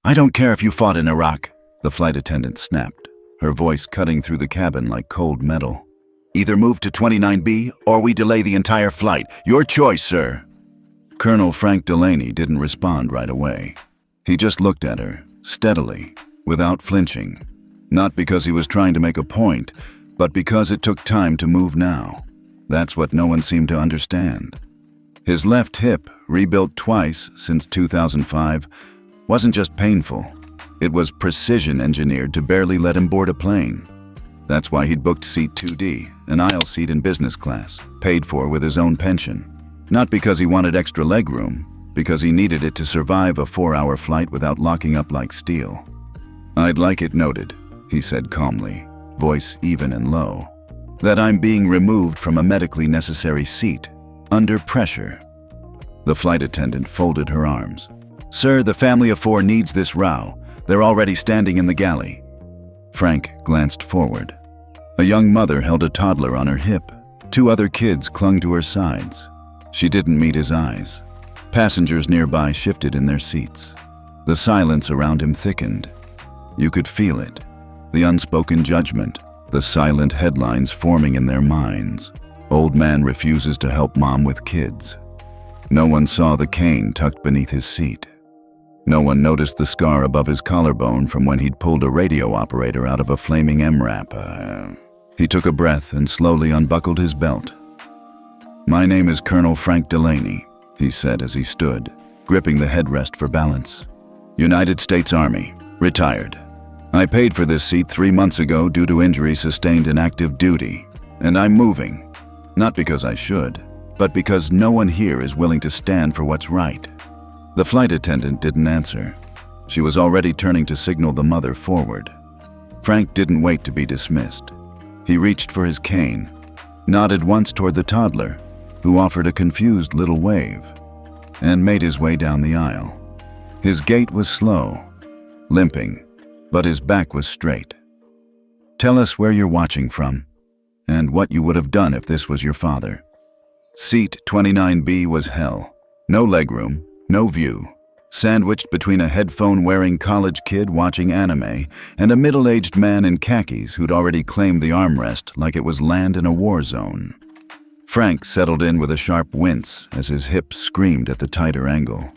I don't care if you fought in Iraq, the flight attendant snapped, her voice cutting through the cabin like cold metal. Either move to 29B or we delay the entire flight. Your choice, sir. Colonel Frank Delaney didn't respond right away. He just looked at her, steadily, without flinching. Not because he was trying to make a point, but because it took time to move now. That's what no one seemed to understand. His left hip, rebuilt twice since 2005, wasn't just painful. It was precision engineered to barely let him board a plane. That's why he'd booked seat 2D, an aisle seat in business class, paid for with his own pension. Not because he wanted extra legroom, because he needed it to survive a 4-hour flight without locking up like steel. I'd like it noted, he said calmly, voice even and low, that I'm being removed from a medically necessary seat, under pressure. The flight attendant folded her arms. Sir, the family of 4 needs this row. They're already standing in the galley. Frank glanced forward. A young mother held a toddler on her hip. 2 other kids clung to her sides. She didn't meet his eyes. Passengers nearby shifted in their seats. The silence around him thickened. You could feel it. The unspoken judgment, the silent headlines forming in their minds. Old man refuses to help mom with kids. No one saw the cane tucked beneath his seat. No one noticed the scar above his collarbone from when he'd pulled a radio operator out of a flaming MRAP. He took a breath and slowly unbuckled his belt. My name is Colonel Frank Delaney, he said as he stood, gripping the headrest for balance. United States Army, retired. I paid for this seat 3 months ago due to injuries sustained in active duty, and I'm moving. Not because I should, but because no one here is willing to stand for what's right. The flight attendant didn't answer. She was already turning to signal the mother forward. Frank didn't wait to be dismissed. He reached for his cane, nodded once toward the toddler, who offered a confused little wave, and made his way down the aisle. His gait was slow, limping, but his back was straight. Tell us where you're watching from, and what you would have done if this was your father. Seat 29B was hell. No legroom, no view. Sandwiched between a headphone-wearing college kid watching anime and a middle-aged man in khakis who'd already claimed the armrest like it was land in a war zone. Frank settled in with a sharp wince as his hip screamed at the tighter angle.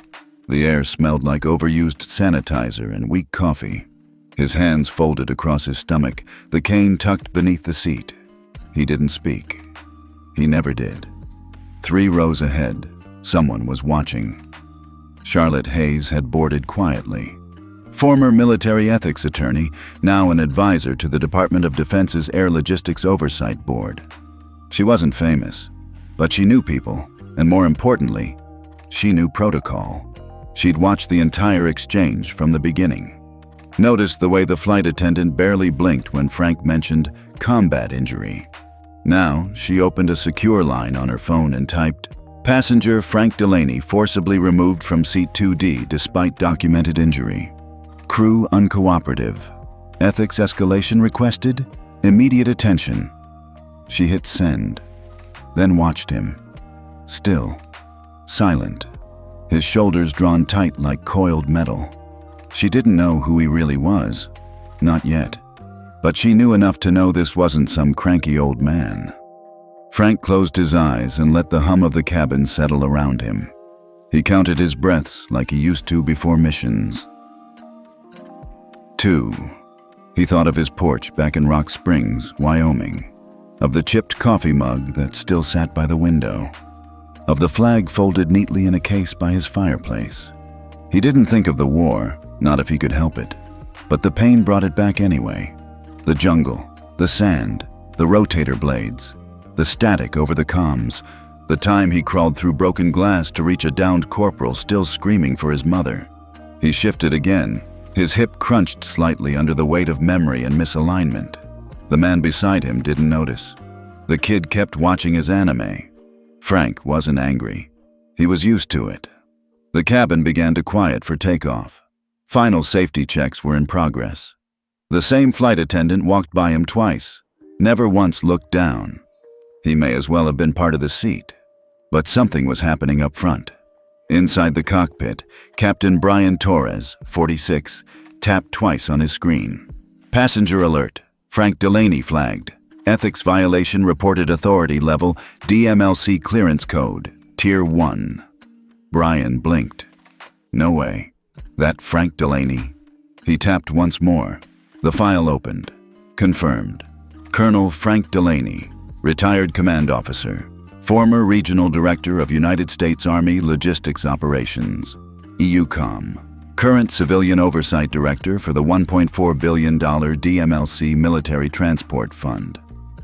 The air smelled like overused sanitizer and weak coffee. His hands folded across his stomach, the cane tucked beneath the seat. He didn't speak. He never did. 3 rows ahead, someone was watching. Charlotte Hayes had boarded quietly. Former military ethics attorney, now an advisor to the Department of Defense's Air Logistics Oversight Board. She wasn't famous, but she knew people, and more importantly, she knew protocol. She'd watched the entire exchange from the beginning. Noticed the way the flight attendant barely blinked when Frank mentioned combat injury. Now, she opened a secure line on her phone and typed, Passenger Frank Delaney forcibly removed from seat 2D despite documented injury. Crew uncooperative. Ethics escalation requested. Immediate attention. She hit send, then watched him. Still, silent, his shoulders drawn tight like coiled metal. She didn't know who he really was, not yet, but she knew enough to know this wasn't some cranky old man. Frank closed his eyes and let the hum of the cabin settle around him. He counted his breaths like he used to before missions. 2. He thought of his porch back in Rock Springs, Wyoming, of the chipped coffee mug that still sat by the window, of the flag folded neatly in a case by his fireplace. He didn't think of the war, not if he could help it, but the pain brought it back anyway. The jungle, the sand, the rotator blades, the static over the comms, the time he crawled through broken glass to reach a downed corporal still screaming for his mother. He shifted again. His hip crunched slightly under the weight of memory and misalignment. The man beside him didn't notice. The kid kept watching his anime. Frank wasn't angry. He was used to it. The cabin began to quiet for takeoff. Final safety checks were in progress. The same flight attendant walked by him twice, never once looked down. He may as well have been part of the seat, but something was happening up front. Inside the cockpit, Captain Brian Torres, 46, tapped twice on his screen. Passenger alert. Frank Delaney flagged. Ethics violation reported authority level DMLC clearance code, Tier 1. Brian blinked. No way. That Frank Delaney? He tapped once more. The file opened. Confirmed. Colonel Frank Delaney, retired command officer, former regional director of United States Army Logistics Operations, EUCOM, current civilian oversight director for the $1.4 billion DMLC Military Transport Fund.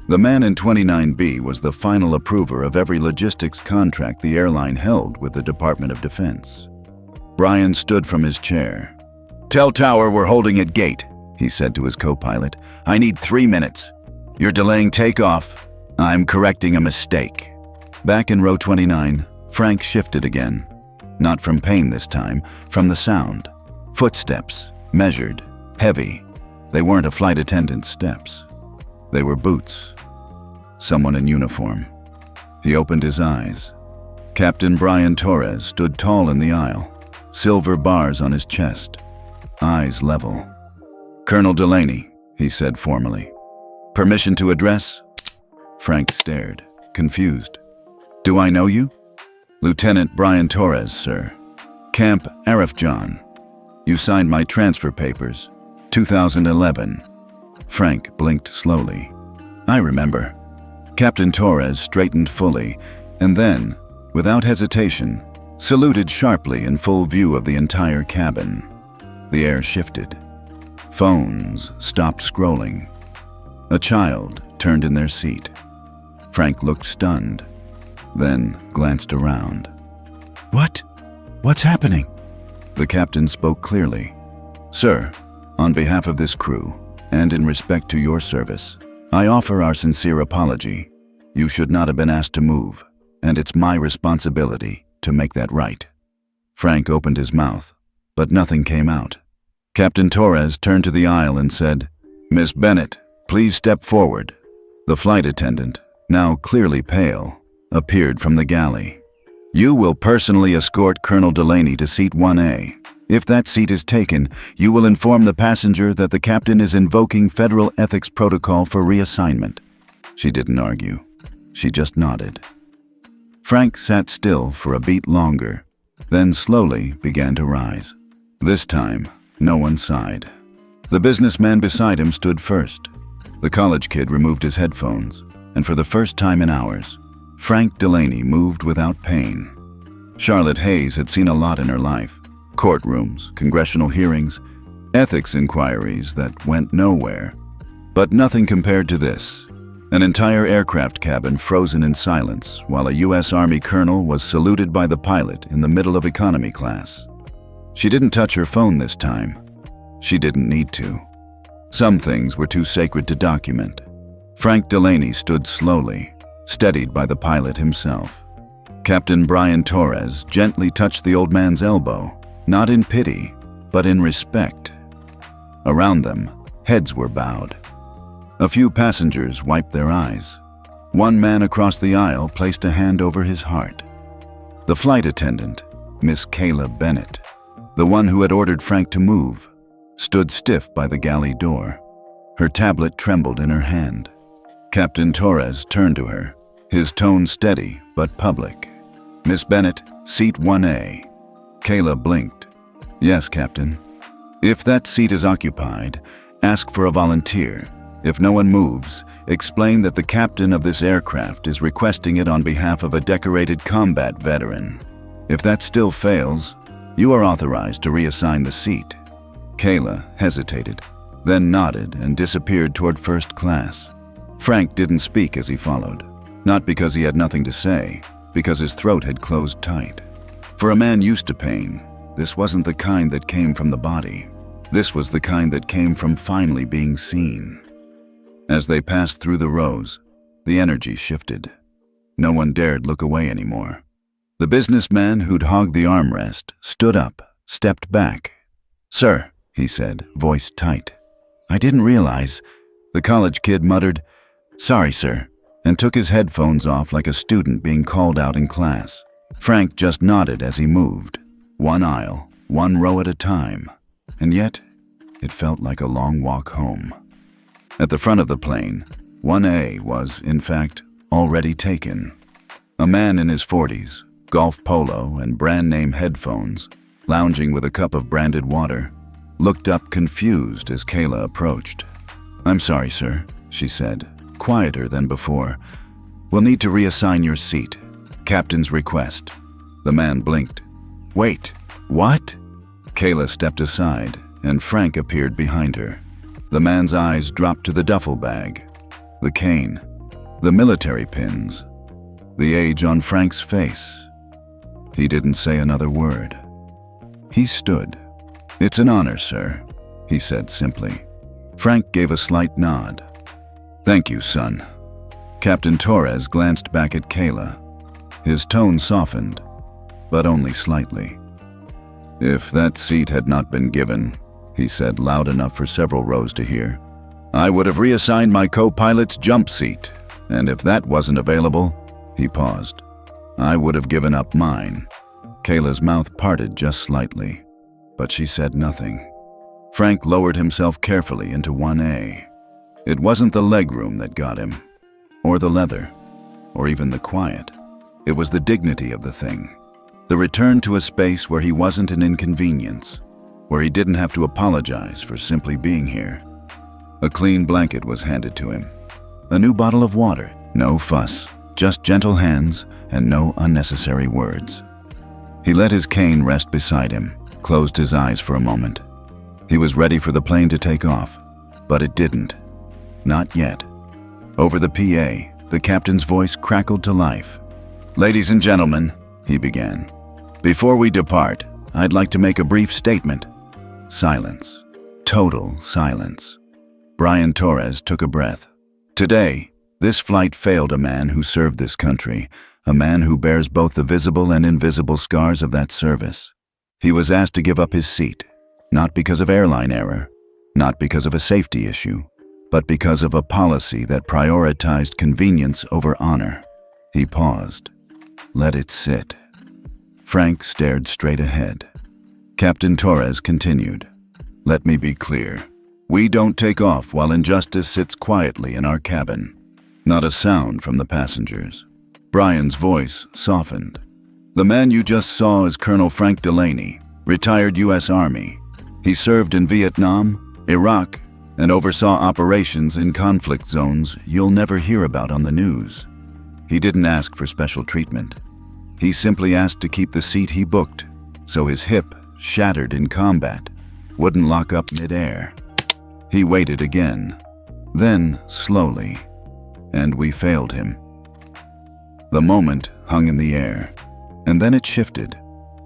The man in 29B was the final approver of every logistics contract the airline held with the Department of Defense. Brian stood from his chair. "Tell Tower we're holding at gate," he said to his co-pilot. "I need 3 minutes. You're delaying takeoff. I'm correcting a mistake." Back in row 29, Frank shifted again. Not from pain this time, from the sound. Footsteps, measured, heavy. They weren't a flight attendant's steps. They were boots. Someone in uniform. He opened his eyes. Captain Brian Torres stood tall in the aisle, silver bars on his chest, eyes level. "Colonel Delaney," he said formally. "Permission to address?" Frank stared, confused. "Do I know you?" "Lieutenant Brian Torres, sir. Camp Arifjan. You signed my transfer papers. 2011. Frank blinked slowly. "I remember." Captain Torres straightened fully, and then, without hesitation, saluted sharply in full view of the entire cabin. The air shifted. Phones stopped scrolling. A child turned in their seat. Frank looked stunned, then glanced around. What's happening?" The captain spoke clearly. "Sir, on behalf of this crew, and in respect to your service, I offer our sincere apology. You should not have been asked to move, and it's my responsibility to make that right." Frank opened his mouth, but nothing came out. Captain Torres turned to the aisle and said, "Miss Bennett, please step forward." The flight attendant, now clearly pale, appeared from the galley. "You will personally escort Colonel Delaney to seat 1A. If that seat is taken, you will inform the passenger that the captain is invoking federal ethics protocol for reassignment." She didn't argue. She just nodded. Frank sat still for a beat longer, then slowly began to rise. This time, no one sighed. The businessman beside him stood first. The college kid removed his headphones, and for the first time in hours, Frank Delaney moved without pain. Charlotte Hayes had seen a lot in her life. Courtrooms, congressional hearings, ethics inquiries that went nowhere. But nothing compared to this. An entire aircraft cabin frozen in silence while a U.S. Army colonel was saluted by the pilot in the middle of economy class. She didn't touch her phone this time. She didn't need to. Some things were too sacred to document. Frank Delaney stood slowly, steadied by the pilot himself. Captain Brian Torres gently touched the old man's elbow, not in pity, but in respect. Around them, heads were bowed. A few passengers wiped their eyes. One man across the aisle placed a hand over his heart. The flight attendant, Miss Kayla Bennett, the one who had ordered Frank to move, stood stiff by the galley door. Her tablet trembled in her hand. Captain Torres turned to her, his tone steady but public. "Miss Bennett, seat 1A. Kayla blinked. "Yes, Captain." "If that seat is occupied, ask for a volunteer. If no one moves, explain that the captain of this aircraft is requesting it on behalf of a decorated combat veteran. If that still fails, you are authorized to reassign the seat." Kayla hesitated, then nodded and disappeared toward first class. Frank didn't speak as he followed, not because he had nothing to say, because his throat had closed tight. For a man used to pain, this wasn't the kind that came from the body. This was the kind that came from finally being seen. As they passed through the rows, the energy shifted. No one dared look away anymore. The businessman who'd hogged the armrest stood up, stepped back. "Sir," he said, voice tight. "I didn't realize." The college kid muttered, "Sorry, sir," and took his headphones off like a student being called out in class. Frank just nodded as he moved, one aisle, one row at a time, and yet it felt like a long walk home. At the front of the plane, 1A was, in fact, already taken. A man in his 40s, golf polo and brand-name headphones, lounging with a cup of branded water, looked up confused as Kayla approached. "I'm sorry, sir," she said, quieter than before. "We'll need to reassign your seat. Captain's request." The man blinked. "Wait, what?" Kayla stepped aside, and Frank appeared behind her. The man's eyes dropped to the duffel bag, the cane, the military pins, the age on Frank's face. He didn't say another word. He stood. "It's an honor, sir," he said simply. Frank gave a slight nod. "Thank you, son." Captain Torres glanced back at Kayla. His tone softened, but only slightly. "If that seat had not been given," he said loud enough for several rows to hear, "I would have reassigned my co-pilot's jump seat, and if that wasn't available," he paused, "I would have given up mine." Kayla's mouth parted just slightly, but she said nothing. Frank lowered himself carefully into 1A. It wasn't the legroom that got him, or the leather, or even the quiet. It was the dignity of the thing. The return to a space where he wasn't an inconvenience, where he didn't have to apologize for simply being here. A clean blanket was handed to him. A new bottle of water. No fuss, just gentle hands and no unnecessary words. He let his cane rest beside him, closed his eyes for a moment. He was ready for the plane to take off, but it didn't. Not yet. Over the PA, the captain's voice crackled to life. "Ladies and gentlemen," he began, "before we depart, I'd like to make a brief statement." Silence. Total silence. Brian Torres took a breath. Today, this flight failed a man who served this country, a man who bears both the visible and invisible scars of that service. He was asked to give up his seat, not because of airline error, not because of a safety issue, but because of a policy that prioritized convenience over honor. He paused. Let it sit. Frank stared straight ahead. Captain Torres continued. "Let me be clear. We don't take off while injustice sits quietly in our cabin. Not a sound from the passengers." Brian's voice softened. "The man you just saw is Colonel Frank Delaney, retired U.S. Army. He served in Vietnam, Iraq, and oversaw operations in conflict zones you'll never hear about on the news. He didn't ask for special treatment. He simply asked to keep the seat he booked, so his hip, shattered in combat, wouldn't lock up mid-air. He waited again, then slowly, and we failed him." The moment hung in the air, and then it shifted.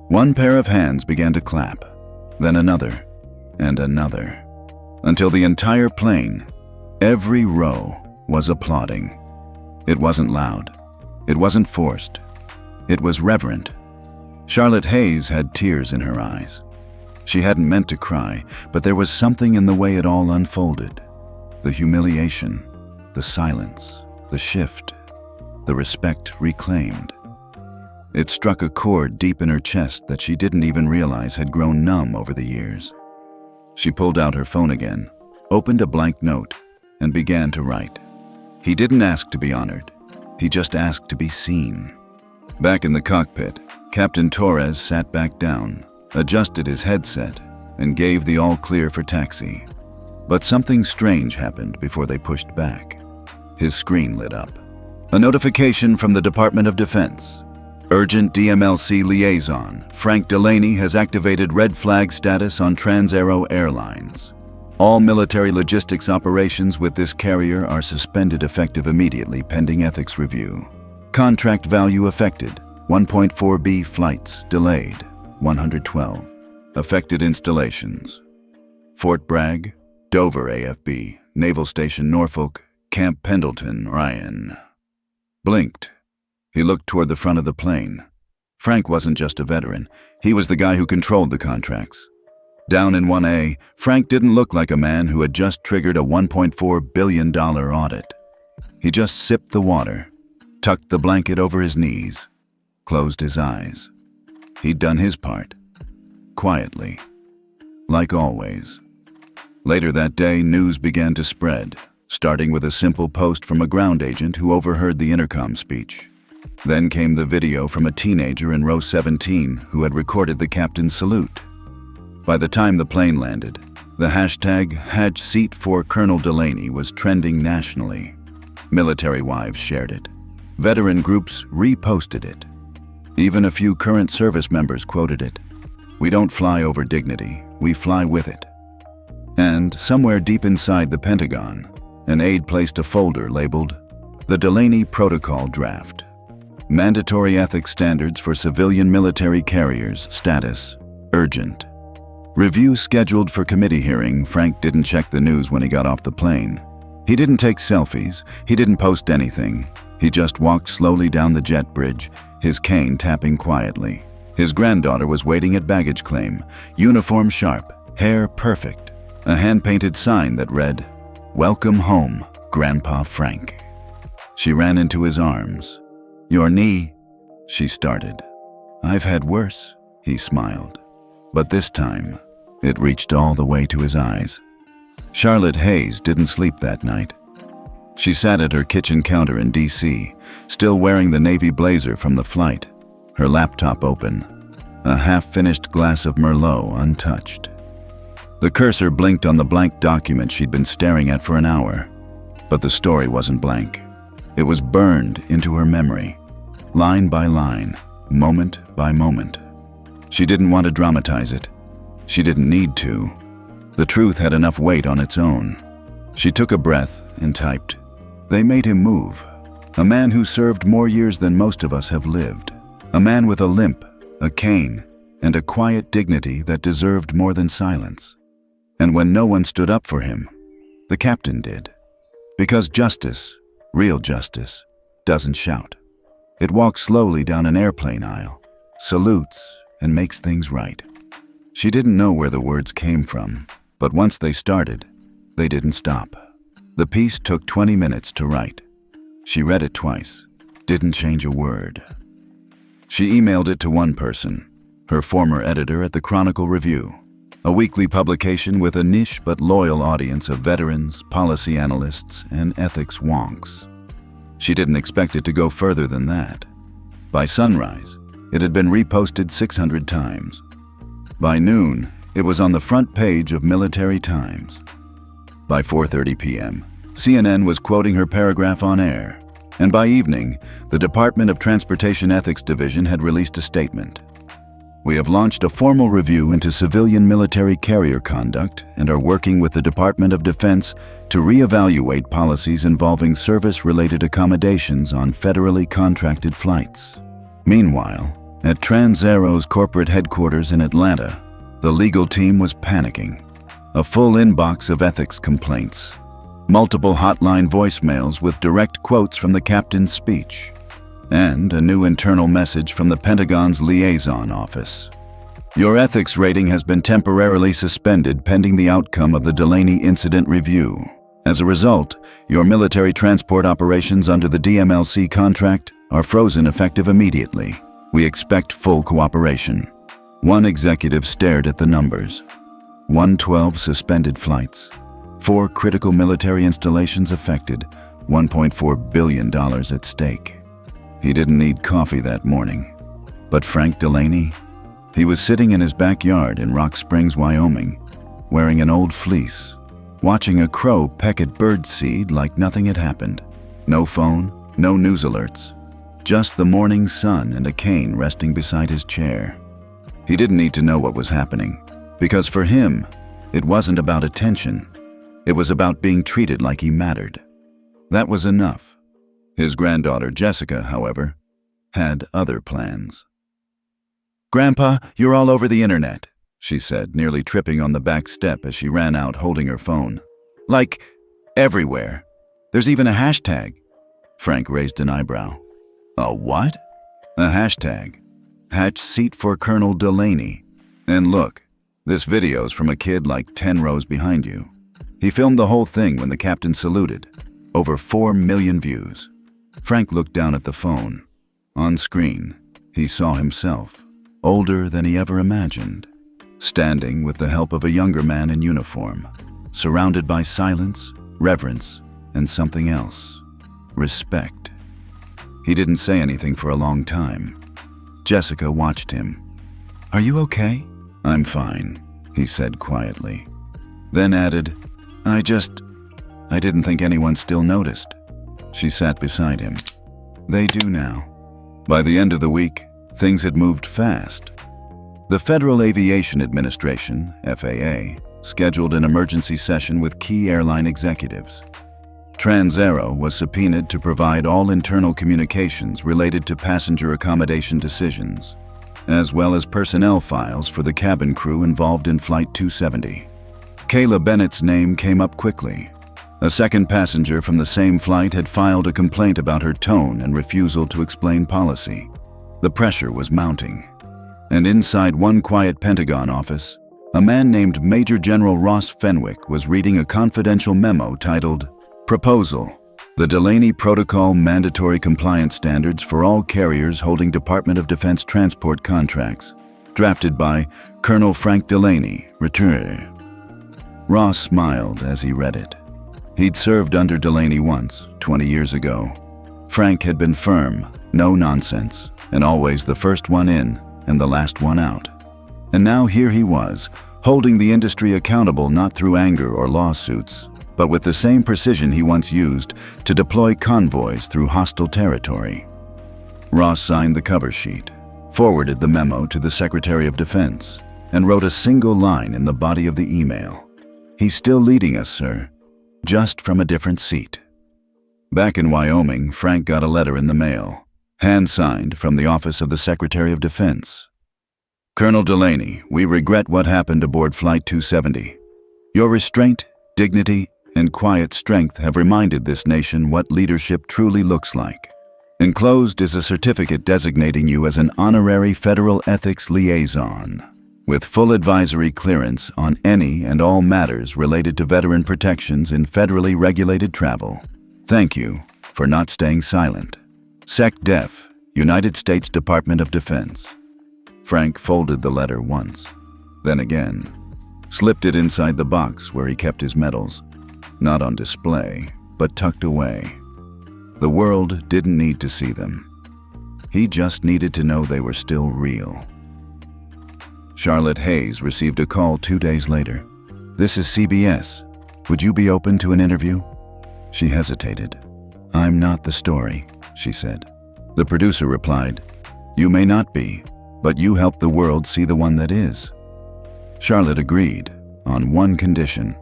One pair of hands began to clap, then another, and another, until the entire plane, every row, was applauding. It wasn't loud. It wasn't forced. It was reverent. Charlotte Hayes had tears in her eyes. She hadn't meant to cry, but there was something in the way it all unfolded. The humiliation, the silence, the shift, the respect reclaimed. It struck a chord deep in her chest that she didn't even realize had grown numb over the years. She pulled out her phone again, opened a blank note, and began to write. He didn't ask to be honored. He just asked to be seen. Back in the cockpit, Captain Torres sat back down, adjusted his headset, and gave the all-clear for taxi. But something strange happened before they pushed back. His screen lit up. A notification from the Department of Defense. Urgent DMLC liaison. Frank Delaney has activated red flag status on Trans-Aero Airlines. All military logistics operations with this carrier are suspended effective immediately pending ethics review. Contract value affected. 1.4B flights delayed. 112. Affected installations. Fort Bragg, Dover AFB, Naval Station Norfolk, Camp Pendleton, Ryan. Blinked. He looked toward the front of the plane. Frank wasn't just a veteran. He was the guy who controlled the contracts. Down in 1A, Frank didn't look like a man who had just triggered a $1.4 billion audit. He just sipped the water, tucked the blanket over his knees, closed his eyes. He'd done his part. Quietly. Like always. Later that day, news began to spread, starting with a simple post from a ground agent who overheard the intercom speech. Then came the video from a teenager in row 17 who had recorded the captain's salute. By the time the plane landed, the hashtag #seat for Colonel Delaney was trending nationally. Military wives shared it. Veteran groups reposted it. Even a few current service members quoted it. "We don't fly over dignity, we fly with it." And somewhere deep inside the Pentagon, an aide placed a folder labeled the Delaney Protocol Draft. Mandatory ethics standards for civilian military carriers, status, urgent. Review scheduled for committee hearing. Frank didn't check the news when he got off the plane. He didn't take selfies, he didn't post anything. He just walked slowly down the jet bridge, his cane tapping quietly. His granddaughter was waiting at baggage claim, uniform sharp, hair perfect. A hand-painted sign that read, "Welcome home, Grandpa Frank." She ran into his arms. "Your knee," she started. "I've had worse," he smiled. But this time, it reached all the way to his eyes. Charlotte Hayes didn't sleep that night. She sat at her kitchen counter in D.C., still wearing the navy blazer from the flight, her laptop open, a half-finished glass of Merlot untouched. The cursor blinked on the blank document she'd been staring at for an hour. But the story wasn't blank. It was burned into her memory, line by line, moment by moment. She didn't want to dramatize it. She didn't need to. The truth had enough weight on its own. She took a breath and typed, "They made him move. A man who served more years than most of us have lived. A man with a limp, a cane, and a quiet dignity that deserved more than silence. And when no one stood up for him, the captain did. Because justice, real justice, doesn't shout. It walks slowly down an airplane aisle, salutes, and makes things right." She didn't know where the words came from, but once they started, they didn't stop. The piece took 20 minutes to write. She read it twice, didn't change a word. She emailed it to one person, her former editor at the Chronicle Review, a weekly publication with a niche but loyal audience of veterans, policy analysts, and ethics wonks. She didn't expect it to go further than that. By sunrise, it had been reposted 600 times. By noon, it was on the front page of Military Times. By 4:30 p.m., CNN was quoting her paragraph on air. And by evening, the Department of Transportation Ethics Division had released a statement. "We have launched a formal review into civilian military carrier conduct and are working with the Department of Defense to reevaluate policies involving service-related accommodations on federally contracted flights." Meanwhile, at TransAero's corporate headquarters in Atlanta, the legal team was panicking. A full inbox of ethics complaints. Multiple hotline voicemails with direct quotes from the captain's speech. And a new internal message from the Pentagon's liaison office. "Your ethics rating has been temporarily suspended pending the outcome of the Delaney Incident Review. As a result, your military transport operations under the DMLC contract are frozen effective immediately. We expect full cooperation." One executive stared at the numbers. 112 suspended flights, 4 critical military installations affected, $1.4 billion at stake. He didn't need coffee that morning. But Frank Delaney? He was sitting in his backyard in Rock Springs, Wyoming, wearing an old fleece, watching a crow peck at birdseed like nothing had happened. No phone, no news alerts. Just the morning sun and a cane resting beside his chair. He didn't need to know what was happening, because for him, it wasn't about attention. It was about being treated like he mattered. That was enough. His granddaughter, Jessica, however, had other plans. "Grandpa, you're all over the internet," she said, nearly tripping on the back step as she ran out holding her phone. "Like, everywhere. There's even a hashtag." Frank raised an eyebrow. "A what?" "A hashtag. #seat for Colonel Delaney. And look, this video's from a kid like 10 rows behind you. He filmed the whole thing when the captain saluted. Over 4 million views." Frank looked down at the phone. On screen, He saw himself, older than he ever imagined, standing with the help of a younger man in uniform, surrounded by silence, reverence, and something else: respect. He didn't say anything for a long time. Jessica watched him. "Are you okay?" "I'm fine," he said quietly. Then added, I didn't think anyone still noticed." She sat beside him. "They do now." By the end of the week, things had moved fast. The Federal Aviation Administration, FAA, scheduled an emergency session with key airline executives. TransAero was subpoenaed to provide all internal communications related to passenger accommodation decisions, as well as personnel files for the cabin crew involved in Flight 270. Kayla Bennett's name came up quickly. A second passenger from the same flight had filed a complaint about her tone and refusal to explain policy. The pressure was mounting. And inside one quiet Pentagon office, a man named Major General Ross Fenwick was reading a confidential memo titled, "Proposal: The Delaney Protocol Mandatory Compliance Standards for All Carriers Holding Department of Defense Transport Contracts, drafted by Colonel Frank Delaney, Retired." Ross smiled as he read it. He'd served under Delaney once, 20 years ago. Frank had been firm, no nonsense, and always the first one in and the last one out. And now here he was, holding the industry accountable not through anger or lawsuits, but with the same precision he once used to deploy convoys through hostile territory. Ross signed the cover sheet, forwarded the memo to the Secretary of Defense, and wrote a single line in the body of the email. "He's still leading us, sir, just from a different seat." Back in Wyoming, Frank got a letter in the mail, hand-signed from the Office of the Secretary of Defense. "Colonel Delaney, we regret what happened aboard Flight 270. Your restraint, dignity, and quiet strength have reminded this nation what leadership truly looks like. Enclosed is a certificate designating you as an honorary federal ethics liaison, with full advisory clearance on any and all matters related to veteran protections in federally regulated travel. Thank you for not staying silent. SecDef, United States Department of Defense." Frank folded the letter once, then again, slipped it inside the box where he kept his medals, not on display, but tucked away. The world didn't need to see them. He just needed to know they were still real. Charlotte Hayes received a call 2 days later. "This is CBS. Would you be open to an interview?" She hesitated. "I'm not the story," she said. The producer replied, "You may not be, but you help the world see the one that is." Charlotte agreed, on one condition: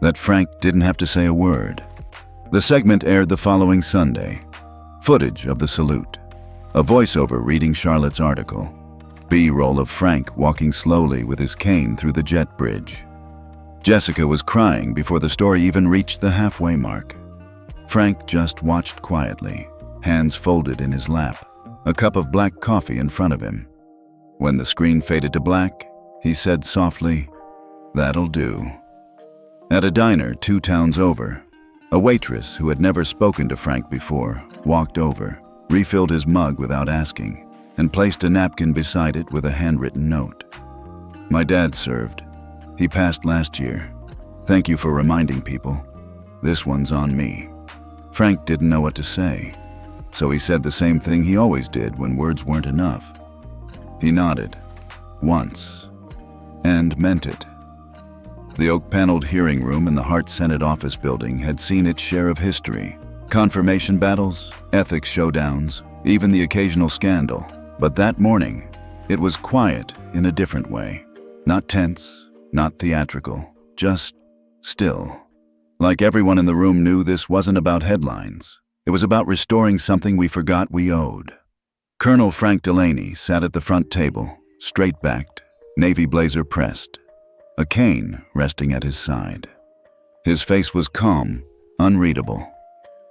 that Frank didn't have to say a word. The segment aired the following Sunday. Footage of the salute. A voiceover reading Charlotte's article. B-roll of Frank walking slowly with his cane through the jet bridge. Jessica was crying before the story even reached the halfway mark. Frank just watched quietly, hands folded in his lap, a cup of black coffee in front of him. When the screen faded to black, he said softly, "That'll do." At a diner 2 towns over, a waitress who had never spoken to Frank before walked over, refilled his mug without asking, and placed a napkin beside it with a handwritten note. "My dad served. He passed last year. Thank you for reminding people. This one's on me." Frank didn't know what to say, so he said the same thing he always did when words weren't enough. He nodded, once, and meant it. The oak-paneled hearing room in the Hart Senate office building had seen its share of history, confirmation battles, ethics showdowns, even the occasional scandal. But that morning, it was quiet in a different way. Not tense, not theatrical, just still. Like everyone in the room knew this wasn't about headlines. It was about restoring something we forgot we owed. Colonel Frank Delaney sat at the front table, straight-backed, navy blazer pressed, a cane resting at his side. His face was calm, unreadable.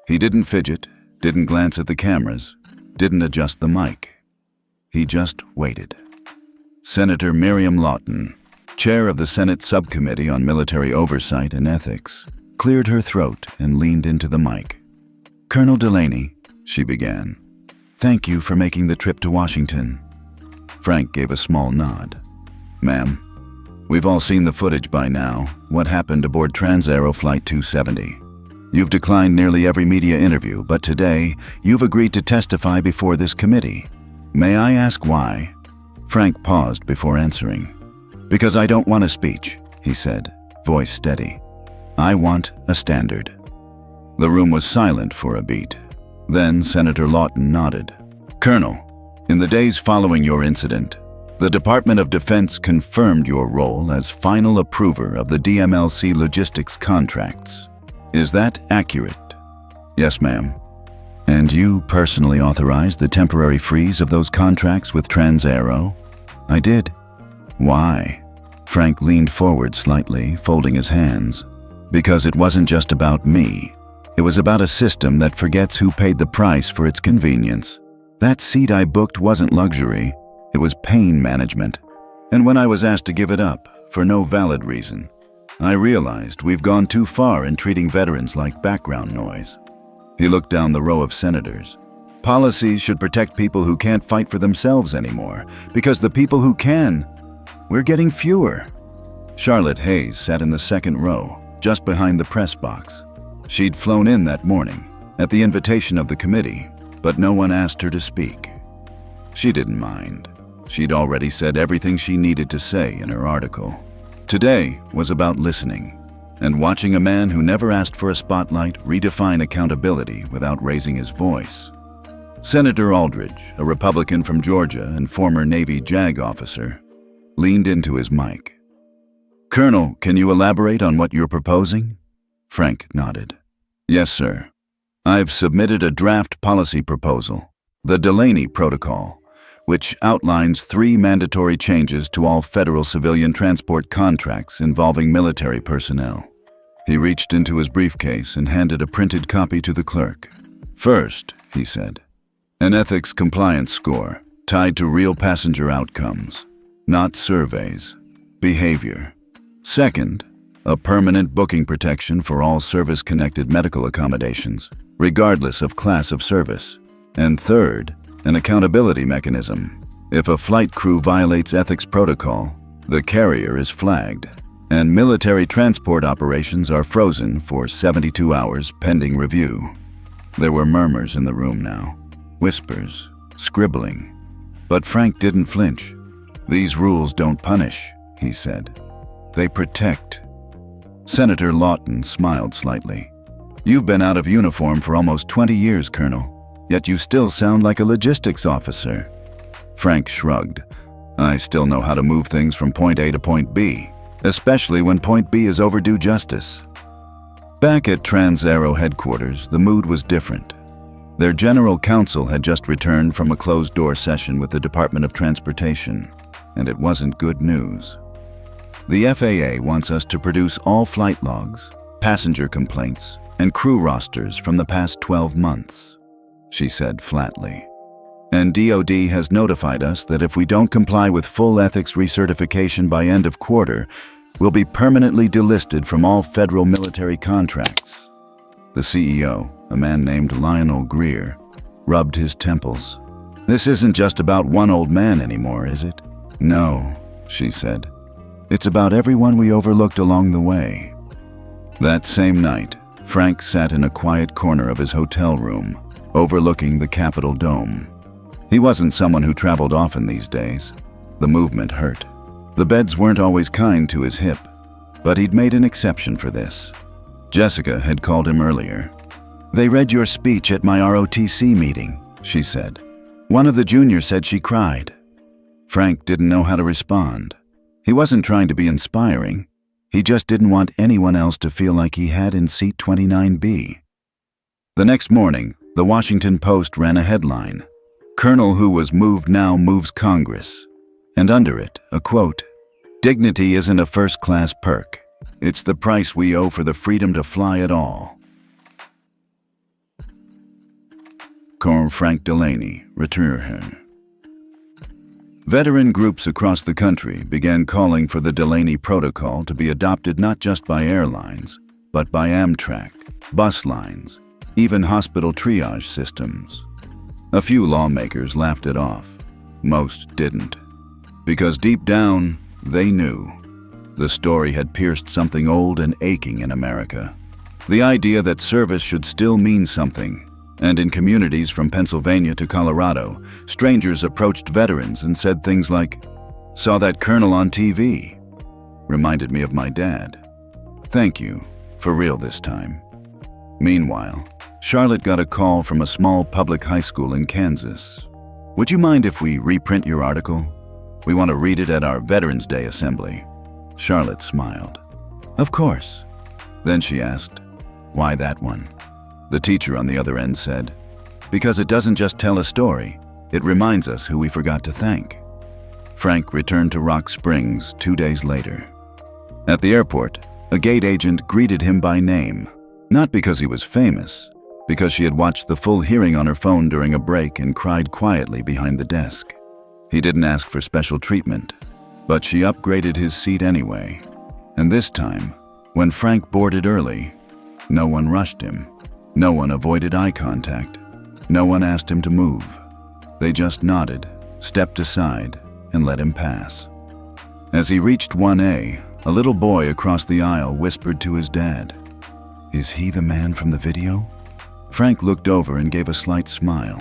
He didn't fidget, didn't glance at the cameras, didn't adjust the mic. He just waited. Senator Miriam Lawton, chair of the Senate Subcommittee on Military Oversight and Ethics, cleared her throat and leaned into the mic. "Colonel Delaney," she began, Thank you for making the trip to Washington. Frank gave a small nod. Ma'am, we've all seen the footage by now. What happened aboard Transaero Flight 270? You've declined nearly every media interview, but today you've agreed to testify before this committee. May I ask why? Frank paused before answering. Because I don't want a speech, he said, voice steady. I want a standard. The room was silent for a beat. Then Senator Lawton nodded. Colonel, in the days following your incident, the Department of Defense confirmed your role as final approver of the DMLC logistics contracts. Is that accurate? Yes, ma'am. And you personally authorized the temporary freeze of those contracts with Transaero? I did. Why? Frank leaned forward slightly, folding his hands. Because it wasn't just about me. It was about a system that forgets who paid the price for its convenience. That seat I booked wasn't luxury. It was pain management. And when I was asked to give it up, for no valid reason, I realized we've gone too far in treating veterans like background noise. He looked down the row of senators. Policies should protect people who can't fight for themselves anymore, because the people who can, we're getting fewer. Charlotte Hayes sat in the second row, just behind the press box. She'd flown in that morning, at the invitation of the committee, but no one asked her to speak. She didn't mind. She'd already said everything she needed to say in her article. Today was about listening, and watching a man who never asked for a spotlight redefine accountability without raising his voice. Senator Aldridge, a Republican from Georgia and former Navy JAG officer, leaned into his mic. Colonel, can you elaborate on what you're proposing? Frank nodded. Yes, sir. I've submitted a draft policy proposal, the Delaney Protocol, which outlines 3 mandatory changes to all federal civilian transport contracts involving military personnel. He reached into his briefcase and handed a printed copy to the clerk. First, he said, an ethics compliance score tied to real passenger outcomes, not surveys, behavior. Second, a permanent booking protection for all service-connected medical accommodations, regardless of class of service. And third, an accountability mechanism. If a flight crew violates ethics protocol, the carrier is flagged, and military transport operations are frozen for 72 hours pending review. There were murmurs in the room now, whispers, scribbling. But Frank didn't flinch. These rules don't punish, he said. They protect. Senator Lawton smiled slightly. You've been out of uniform for almost 20 years, Colonel, yet you still sound like a logistics officer. Frank shrugged. I still know how to move things from point A to point B, especially when point B is overdue justice. Back at Transaero headquarters, the mood was different. Their general counsel had just returned from a closed-door session with the Department of Transportation, and it wasn't good news. The FAA wants us to produce all flight logs, passenger complaints, and crew rosters from the past 12 months, she said flatly. And DoD has notified us that if we don't comply with full ethics recertification by end of quarter, we'll be permanently delisted from all federal military contracts. The CEO, a man named Lionel Greer, rubbed his temples. This isn't just about one old man anymore, is it? No, she said. It's about everyone we overlooked along the way. That same night, Frank sat in a quiet corner of his hotel room, overlooking the Capitol Dome. He wasn't someone who traveled often these days. The movement hurt. The beds weren't always kind to his hip, but he'd made an exception for this. Jessica had called him earlier. They read your speech at my ROTC meeting, she said. One of the juniors said she cried. Frank didn't know how to respond. He wasn't trying to be inspiring. He just didn't want anyone else to feel like he had in seat 29B. The next morning, the Washington Post ran a headline, Colonel who was moved now moves Congress. And under it, a quote, Dignity isn't a first-class perk. It's the price we owe for the freedom to fly at all. Colonel Frank Delaney, return. Veteran groups across the country began calling for the Delaney Protocol to be adopted not just by airlines, but by Amtrak, bus lines, even hospital triage systems. A few lawmakers laughed it off. Most didn't. Because deep down, they knew. The story had pierced something old and aching in America. The idea that service should still mean something. And in communities from Pennsylvania to Colorado, strangers approached veterans and said things like, "Saw that colonel on TV. Reminded me of my dad. Thank you, for real this time." Meanwhile, Charlotte got a call from a small public high school in Kansas. "Would you mind if we reprint your article? We want to read it at our Veterans Day assembly." Charlotte smiled. "Of course." Then she asked, "Why that one?" The teacher on the other end said, "Because it doesn't just tell a story, it reminds us who we forgot to thank." Frank returned to Rock Springs 2 days later. At the airport, a gate agent greeted him by name, not because he was famous, because she had watched the full hearing on her phone during a break and cried quietly behind the desk. He didn't ask for special treatment, but she upgraded his seat anyway. And this time, when Frank boarded early, no one rushed him. No one avoided eye contact. No one asked him to move. They just nodded, stepped aside, and let him pass. As he reached 1A, a little boy across the aisle whispered to his dad, "Is he the man from the video?" Frank looked over and gave a slight smile.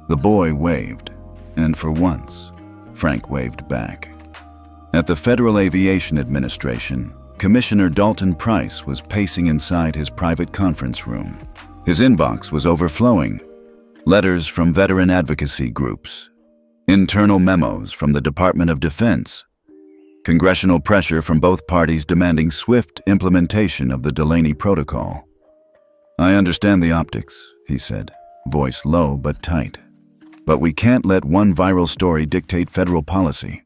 The boy waved, and for once, Frank waved back. At the Federal Aviation Administration, Commissioner Dalton Price was pacing inside his private conference room. His inbox was overflowing. Letters from veteran advocacy groups, internal memos from the Department of Defense, congressional pressure from both parties demanding swift implementation of the Delaney Protocol. "I understand the optics," he said, voice low but tight. "But we can't let one viral story dictate federal policy."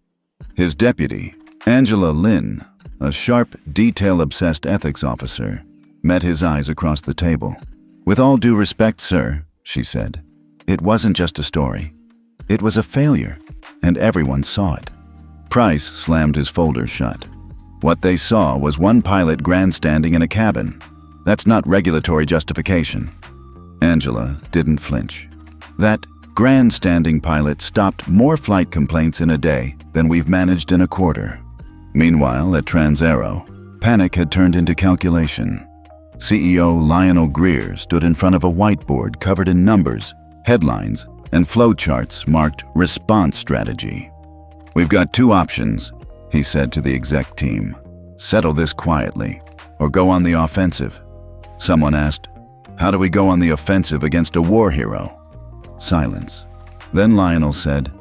His deputy, Angela Lynn, a sharp, detail-obsessed ethics officer, met his eyes across the table. "With all due respect, sir," she said, "it wasn't just a story. It was a failure, and everyone saw it." Price slammed his folder shut. "What they saw was one pilot grandstanding in a cabin. That's not regulatory justification." Angela didn't flinch. "That grandstanding pilot stopped more flight complaints in a day than we've managed in a quarter." Meanwhile, at Trans-Aero, panic had turned into calculation. CEO Lionel Greer stood in front of a whiteboard covered in numbers, headlines, and flowcharts marked Response Strategy. "We've got 2 options," he said to the exec team. "Settle this quietly, or go on the offensive." Someone asked, "How do we go on the offensive against a war hero?" Silence. Then Lionel said,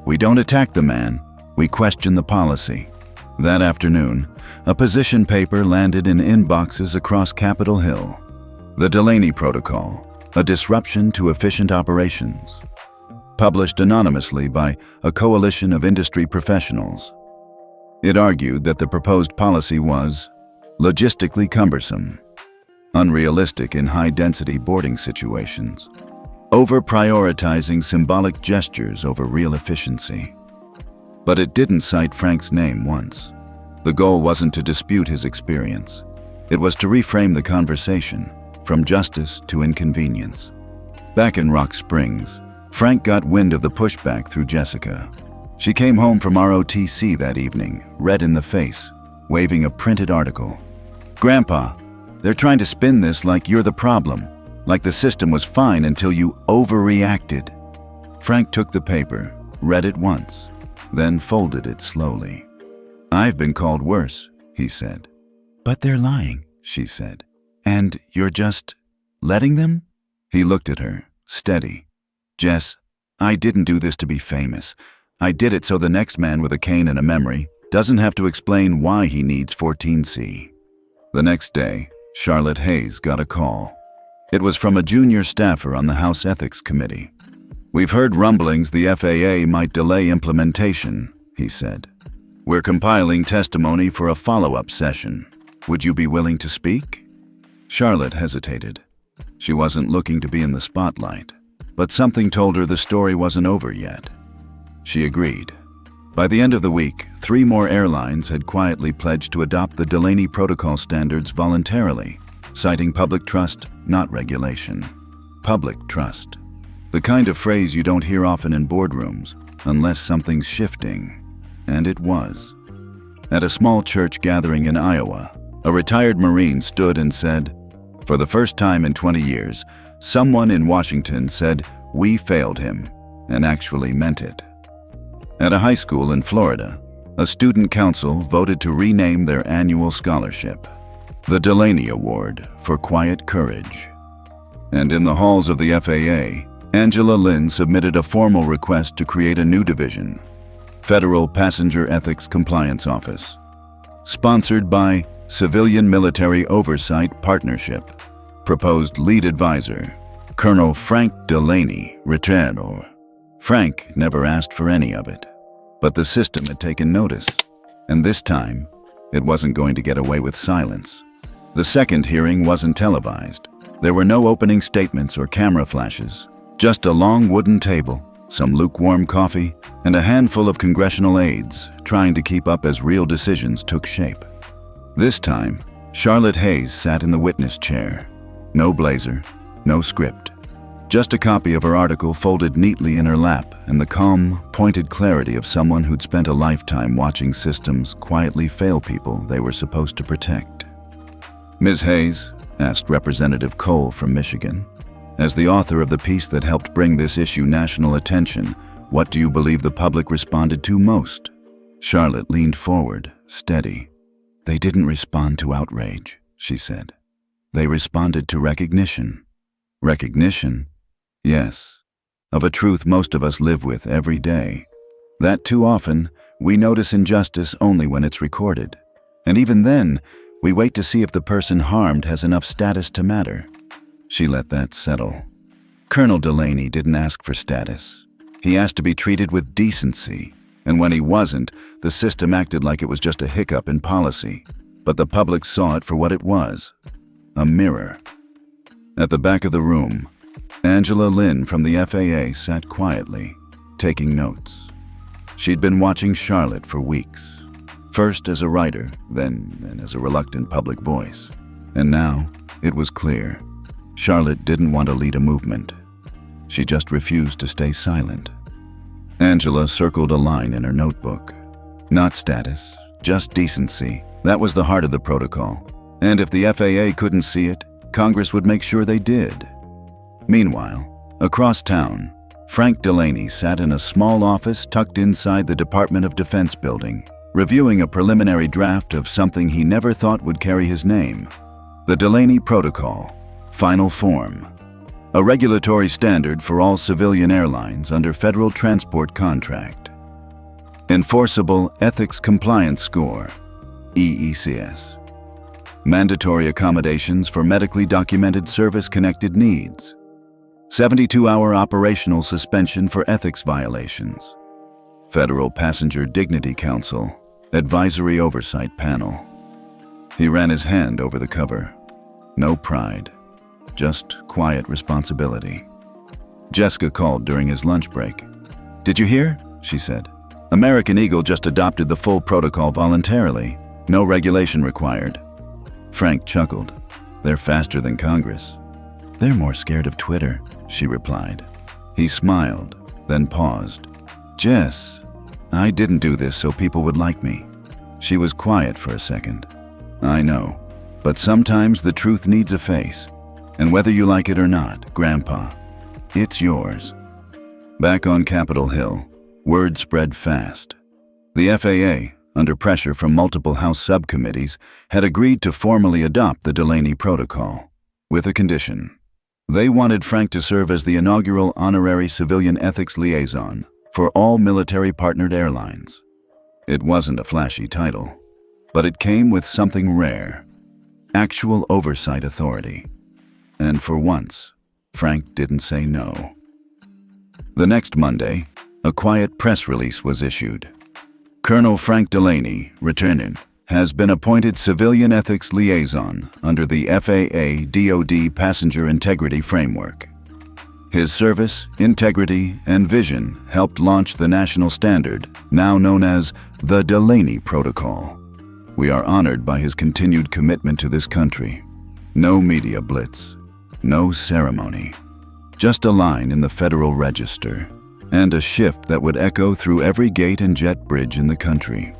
"We don't attack the man, we question the policy." That afternoon, a position paper landed in inboxes across Capitol Hill. The Delaney Protocol, a disruption to efficient operations. Published anonymously by a coalition of industry professionals. It argued that the proposed policy was logistically cumbersome, unrealistic in high-density boarding situations, over-prioritizing symbolic gestures over real efficiency. But it didn't cite Frank's name once. The goal wasn't to dispute his experience. It was to reframe the conversation, from justice to inconvenience. Back in Rock Springs, Frank got wind of the pushback through Jessica. She came home from ROTC that evening, red in the face, waving a printed article. "Grandpa, they're trying to spin this like you're the problem, like the system was fine until you overreacted." Frank took the paper, read it once, then folded it slowly. "I've been called worse," he said. "But they're lying," she said. "And you're just letting them?" He looked at her, steady. "Jess, I didn't do this to be famous. I did it so the next man with a cane and a memory doesn't have to explain why he needs 14C. The next day, Charlotte Hayes got a call. It was from a junior staffer on the House Ethics Committee. "We've heard rumblings the FAA might delay implementation," he said. "We're compiling testimony for a follow-up session. Would you be willing to speak?" Charlotte hesitated. She wasn't looking to be in the spotlight, but something told her the story wasn't over yet. She agreed. By the end of the week, 3 more airlines had quietly pledged to adopt the Delaney Protocol standards voluntarily, citing public trust, not regulation. Public trust. The kind of phrase you don't hear often in boardrooms, unless something's shifting. And it was. At a small church gathering in Iowa, a retired Marine stood and said, "For the first time in 20 years, someone in Washington said, 'We failed him,' and actually meant it." At a high school in Florida, a student council voted to rename their annual scholarship the Delaney Award for Quiet Courage. And in the halls of the FAA, Angela Lynn submitted a formal request to create a new division, Federal Passenger Ethics Compliance Office, sponsored by Civilian Military Oversight Partnership. Proposed lead advisor, Colonel Frank Delaney, retired. Frank never asked for any of it, but the system had taken notice, and this time, it wasn't going to get away with silence. The second hearing wasn't televised. There were no opening statements or camera flashes, just a long wooden table, some lukewarm coffee, and a handful of congressional aides trying to keep up as real decisions took shape. This time, Charlotte Hayes sat in the witness chair. No blazer, no script. Just a copy of her article folded neatly in her lap and the calm, pointed clarity of someone who'd spent a lifetime watching systems quietly fail people they were supposed to protect. "Ms. Hayes," asked Representative Cole from Michigan, "as the author of the piece that helped bring this issue national attention, what do you believe the public responded to most?" Charlotte leaned forward, steady. "They didn't respond to outrage," she said. "They responded to recognition." Recognition? Yes. Of a truth most of us live with every day. That too often, we notice injustice only when it's recorded. And even then, we wait to see if the person harmed has enough status to matter. She let that settle. Colonel Delaney didn't ask for status. He asked to be treated with decency. And when he wasn't, the system acted like it was just a hiccup in policy. But the public saw it for what it was. A mirror. At the back of the room, Angela Lynn from the FAA sat quietly, taking notes. She'd been watching Charlotte for weeks. First as a writer, then as a reluctant public voice. And now, it was clear. Charlotte didn't want to lead a movement. She just refused to stay silent. Angela circled a line in her notebook. Not status, just decency. That was the heart of the protocol. And if the FAA couldn't see it, Congress would make sure they did. Meanwhile, across town, Frank Delaney sat in a small office tucked inside the Department of Defense building, reviewing a preliminary draft of something he never thought would carry his name. The Delaney Protocol, Final Form. A regulatory standard for all civilian airlines under federal transport contract. Enforceable Ethics Compliance Score, EECS. Mandatory accommodations for medically documented service-connected needs. 72-hour operational suspension for ethics violations. Federal Passenger Dignity Council, Advisory Oversight Panel. He ran his hand over the cover. No pride, just quiet responsibility. Jessica called during his lunch break. "Did you hear?" she said. "American Eagle just adopted the full protocol voluntarily. No regulation required." Frank chuckled. "They're faster than Congress." "They're more scared of Twitter," she replied. He smiled, then paused. "Jess, I didn't do this so people would like me." She was quiet for a second. "I know, but sometimes the truth needs a face. And whether you like it or not, Grandpa, it's yours." Back on Capitol Hill, word spread fast. The FAA, under pressure from multiple House subcommittees, had agreed to formally adopt the Delaney Protocol, with a condition. They wanted Frank to serve as the inaugural honorary civilian ethics liaison for all military-partnered airlines. It wasn't a flashy title, but it came with something rare: actual oversight authority. And for once, Frank didn't say no. The next Monday, a quiet press release was issued. Colonel Frank Delaney, returning, has been appointed Civilian Ethics Liaison under the FAA DoD Passenger Integrity Framework. His service, integrity, and vision helped launch the national standard, now known as the Delaney Protocol. We are honored by his continued commitment to this country. No media blitz, no ceremony, Just a line in the Federal Register, and a shift that would echo through every gate and jet bridge in the country.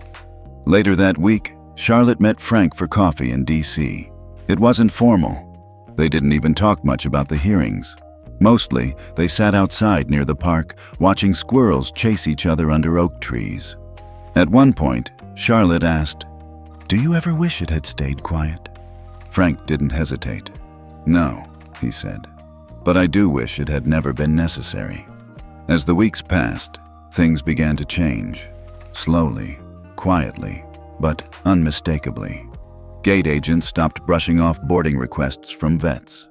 Later that week, Charlotte met Frank for coffee in D.C. It wasn't formal. They didn't even talk much about the hearings. Mostly, they sat outside near the park, watching squirrels chase each other under oak trees. At one point, Charlotte asked, "Do you ever wish it had stayed quiet?" Frank didn't hesitate. "No," he said, "but I do wish it had never been necessary." As the weeks passed, things began to change. Slowly, quietly, but unmistakably. Gate agents stopped brushing off boarding requests from vets.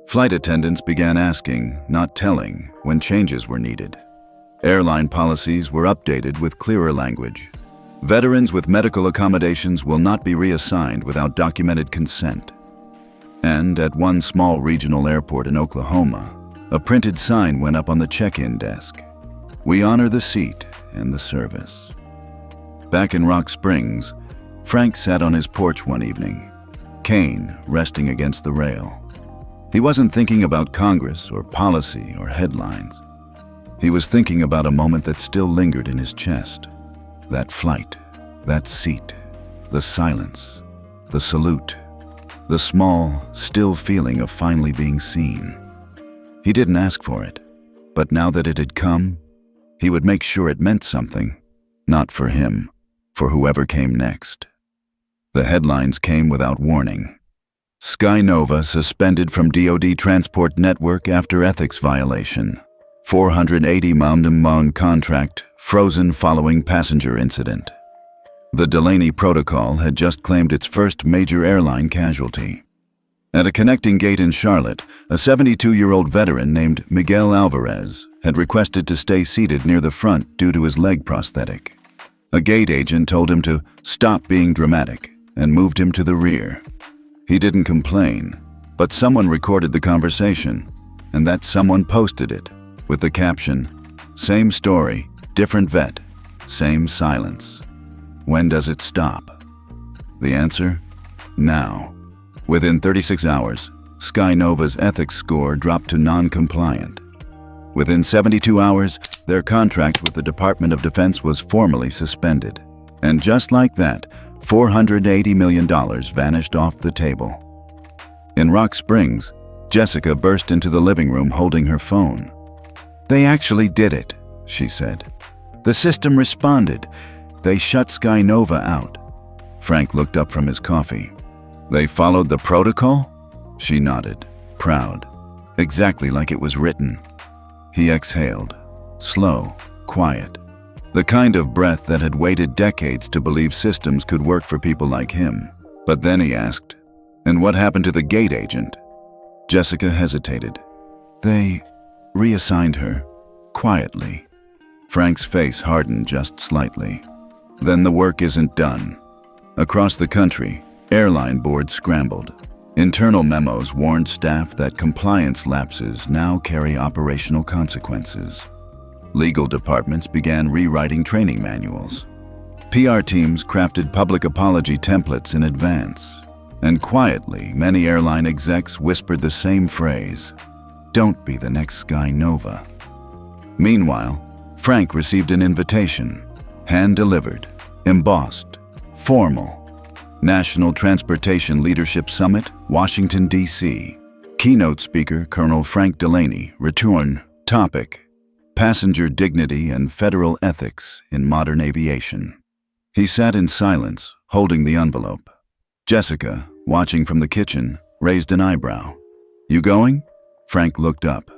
Flight attendants began asking, not telling, when changes were needed. Airline policies were updated with clearer language. Veterans with medical accommodations will not be reassigned without documented consent. And at one small regional airport in Oklahoma, a printed sign went up on the check-in desk. "We honor the seat and the service." Back in Rock Springs, Frank sat on his porch one evening, cane resting against the rail. He wasn't thinking about Congress or policy or headlines. He was thinking about a moment that still lingered in his chest. That flight, that seat, the silence, the salute, the small, still feeling of finally being seen. He didn't ask for it, but now that it had come, he would make sure it meant something, not for him, for whoever came next. The headlines came without warning. Skynova suspended from DoD Transport Network after ethics violation. 480 million contract frozen following passenger incident. The Delaney Protocol had just claimed its first major airline casualty. At a connecting gate in Charlotte, a 72-year-old veteran named Miguel Alvarez had requested to stay seated near the front due to his leg prosthetic. A gate agent told him to stop being dramatic and moved him to the rear. He didn't complain, but someone recorded the conversation, and that someone posted it with the caption, "Same story, different vet, same silence. When does it stop?" The answer? Now. Within 36 hours, Skynova's ethics score dropped to non-compliant. Within 72 hours, their contract with the Department of Defense was formally suspended. And just like that, $480 million vanished off the table. In Rock Springs, Jessica burst into the living room holding her phone. "They actually did it," she said. "The system responded. They shut Skynova out." Frank looked up from his coffee. "They followed the protocol?" She nodded, proud, exactly like it was written. He exhaled, slow, quiet, the kind of breath that had waited decades to believe systems could work for people like him. But then he asked, "And what happened to the gate agent?" Jessica hesitated. "They reassigned her, quietly." Frank's face hardened just slightly. "Then the work isn't done." Across the country, airline boards scrambled. Internal memos warned staff that compliance lapses now carry operational consequences. Legal departments began rewriting training manuals. PR teams crafted public apology templates in advance. And quietly, many airline execs whispered the same phrase, "Don't be the next Skynova." Meanwhile, Frank received an invitation, hand-delivered, embossed, formal. National Transportation Leadership Summit, Washington, D.C. Keynote speaker Colonel Frank Delaney, return, topic, Passenger Dignity and Federal Ethics in Modern Aviation. He sat in silence, holding the envelope. Jessica, watching from the kitchen, raised an eyebrow. "You going?" Frank looked up.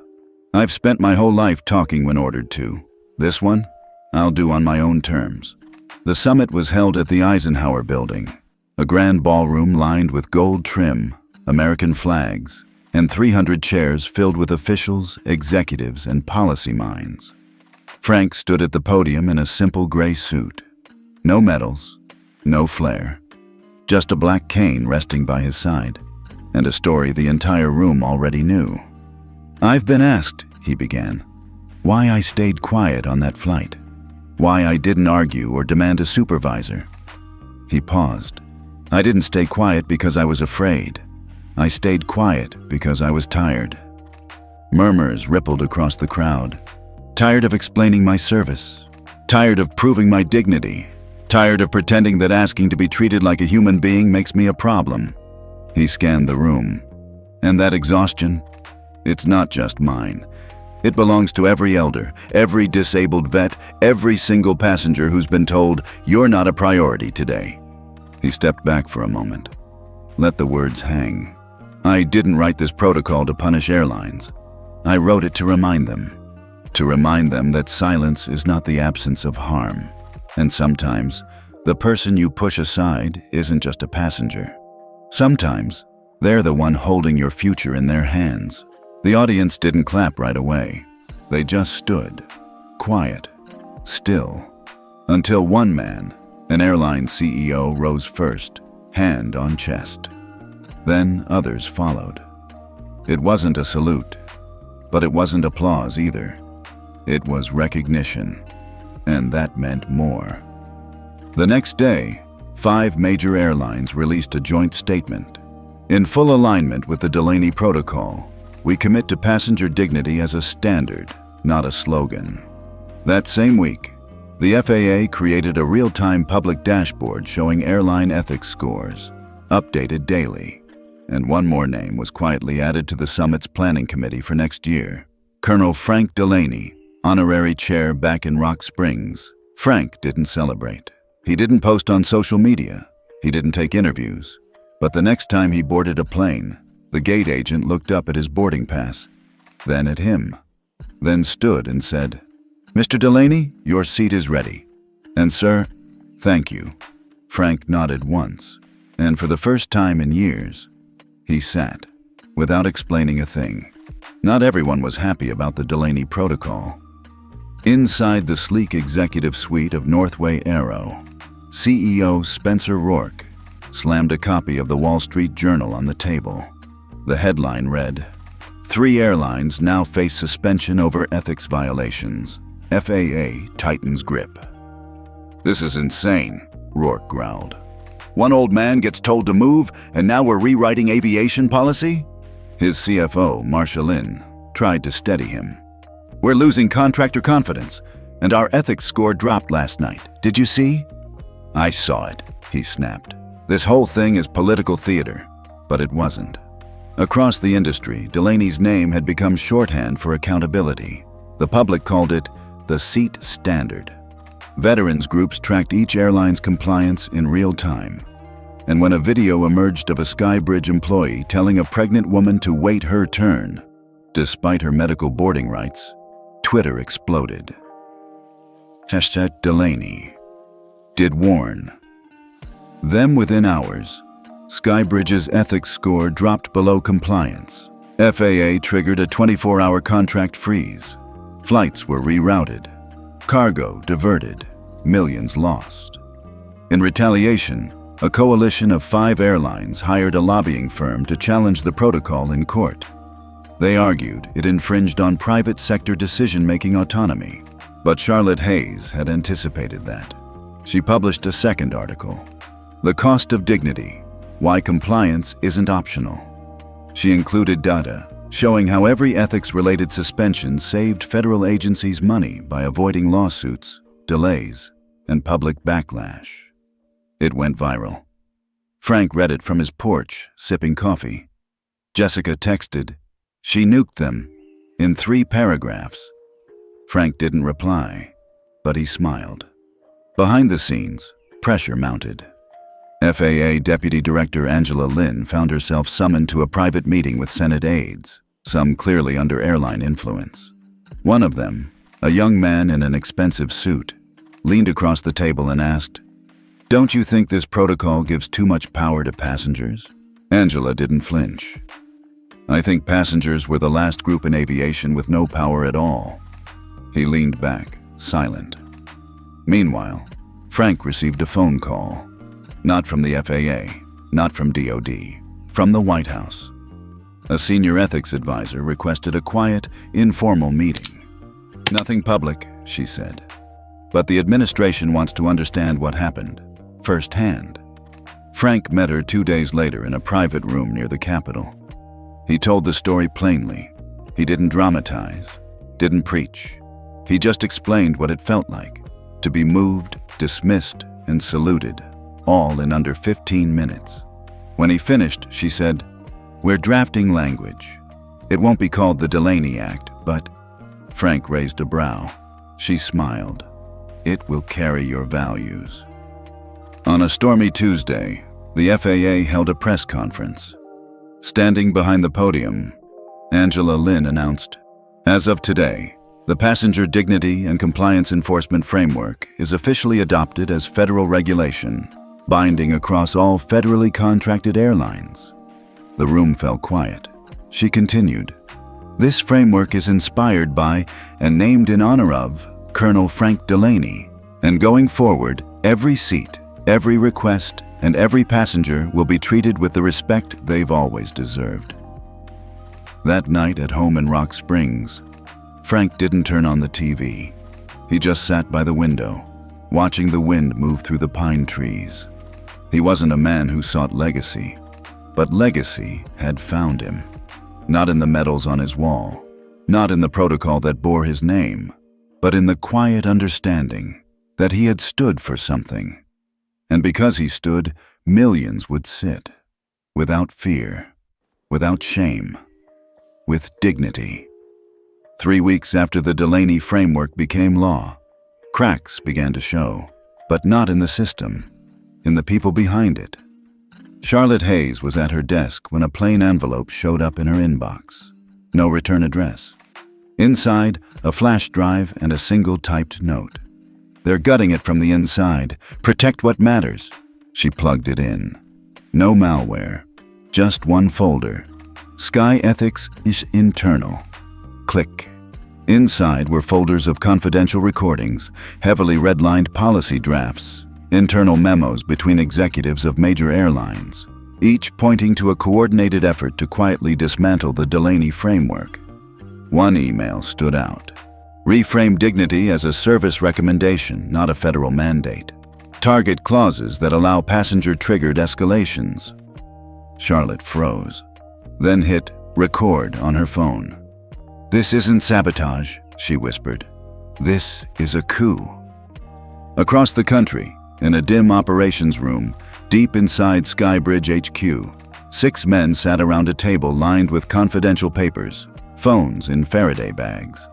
"I've spent my whole life talking when ordered to. This one, I'll do on my own terms." The summit was held at the Eisenhower Building, a grand ballroom lined with gold trim, American flags, and 300 chairs filled with officials, executives, and policy minds. Frank stood at the podium in a simple gray suit. No medals, no flair. Just a black cane resting by his side, and a story the entire room already knew. "I've been asked," he began, "why I stayed quiet on that flight. Why I didn't argue or demand a supervisor." He paused. "I didn't stay quiet because I was afraid. I stayed quiet because I was tired." Murmurs rippled across the crowd. Tired of explaining my service. Tired of proving my dignity. Tired of pretending that asking to be treated like a human being makes me a problem. He scanned the room. And that exhaustion? It's not just mine. It belongs to every elder, every disabled vet, every single passenger who's been told, "You're not a priority today." He stepped back for a moment. Let the words hang. I didn't write this protocol to punish airlines. I wrote it to remind them. To remind them that silence is not the absence of harm. And sometimes, the person you push aside isn't just a passenger. Sometimes, they're the one holding your future in their hands. The audience didn't clap right away. They just stood, quiet, still, until one man, an airline CEO, rose first, hand on chest. Then others followed. It wasn't a salute, but it wasn't applause either. It was recognition, and that meant more. The next day, 5 major airlines released a joint statement. In full alignment with the Delaney Protocol, we commit to passenger dignity as a standard, not a slogan. That same week, the FAA created a real-time public dashboard showing airline ethics scores, updated daily. And one more name was quietly added to the summit's planning committee for next year. Colonel Frank Delaney, honorary chair back in Rock Springs. Frank didn't celebrate. He didn't post on social media. He didn't take interviews. But the next time he boarded a plane, the gate agent looked up at his boarding pass, then at him, then stood and said, "Mr. Delaney, your seat is ready." And sir, thank you. Frank nodded once, and for the first time in years, he sat, without explaining a thing. Not everyone was happy about the Delaney Protocol. Inside the sleek executive suite of Northway Aero, CEO Spencer Rourke slammed a copy of the Wall Street Journal on the table. The headline read, "3 airlines now face suspension over ethics violations. FAA tightens grip." "This is insane," Rourke growled. "One old man gets told to move, and now we're rewriting aviation policy?" His CFO, Marcia Lynn, tried to steady him. "We're losing contractor confidence, and our ethics score dropped last night. Did you see?" "I saw it," he snapped. "This whole thing is political theater." But it wasn't. Across the industry, Delaney's name had become shorthand for accountability. The public called it the seat standard. Veterans groups tracked each airline's compliance in real time. And when a video emerged of a Skybridge employee telling a pregnant woman to wait her turn, despite her medical boarding rights, Twitter exploded. #Delaney did warn. Then within hours, Skybridge's ethics score dropped below compliance. FAA triggered a 24-hour contract freeze. Flights were rerouted. Cargo diverted. Millions lost. In retaliation, a coalition of 5 airlines hired a lobbying firm to challenge the protocol in court. They argued it infringed on private sector decision-making autonomy. But Charlotte Hayes had anticipated that. She published a second article, "The Cost of Dignity: Why Compliance Isn't Optional." She included data showing how every ethics-related suspension saved federal agencies money by avoiding lawsuits, delays, and public backlash. It went viral. Frank read it from his porch, sipping coffee. Jessica texted, "She nuked them," in 3 paragraphs. Frank didn't reply, but he smiled. Behind the scenes, pressure mounted. FAA Deputy Director Angela Lynn found herself summoned to a private meeting with Senate aides, some clearly under airline influence. One of them, a young man in an expensive suit, leaned across the table and asked, "Don't you think this protocol gives too much power to passengers?" Angela didn't flinch. "I think passengers were the last group in aviation with no power at all." He leaned back, silent. Meanwhile, Frank received a phone call. Not from the FAA, not from DOD, from the White House. A senior ethics advisor requested a quiet, informal meeting. "Nothing public," she said. "But the administration wants to understand what happened, firsthand." Frank met her 2 days later in a private room near the Capitol. He told the story plainly. He didn't dramatize, didn't preach. He just explained what it felt like to be moved, dismissed, and saluted, all in under 15 minutes. When he finished, she said, "We're drafting language. It won't be called the Delaney Act, but..." Frank raised a brow. She smiled. "It will carry your values." On a stormy Tuesday, the FAA held a press conference. Standing behind the podium, Angela Lin announced, "As of today, the Passenger Dignity and Compliance Enforcement Framework is officially adopted as federal regulation, binding across all federally contracted airlines." The room fell quiet. She continued, "This framework is inspired by and named in honor of Colonel Frank Delaney, and going forward, every seat, every request, and every passenger will be treated with the respect they've always deserved." That night at home in Rock Springs, Frank didn't turn on the TV. He just sat by the window, watching the wind move through the pine trees. He wasn't a man who sought legacy, but legacy had found him. Not in the medals on his wall, not in the protocol that bore his name, but in the quiet understanding that he had stood for something. And because he stood, millions would sit, without fear, without shame, with dignity. 3 weeks after the Delaney framework became law, cracks began to show, but not in the system, in the people behind it. Charlotte Hayes was at her desk when a plain envelope showed up in her inbox. No return address. Inside, a flash drive and a single typed note. "They're gutting it from the inside. Protect what matters." She plugged it in. No malware, just one folder. Sky Ethics is internal. Click. Inside were folders of confidential recordings, heavily redlined policy drafts, internal memos between executives of major airlines, each pointing to a coordinated effort to quietly dismantle the Delaney framework. One email stood out. "Reframe dignity as a service recommendation, not a federal mandate. Target clauses that allow passenger-triggered escalations." Charlotte froze, then hit record on her phone. "This isn't sabotage," she whispered. "This is a coup." Across the country, in a dim operations room, deep inside Skybridge HQ, 6 men sat around a table lined with confidential papers, phones in Faraday bags.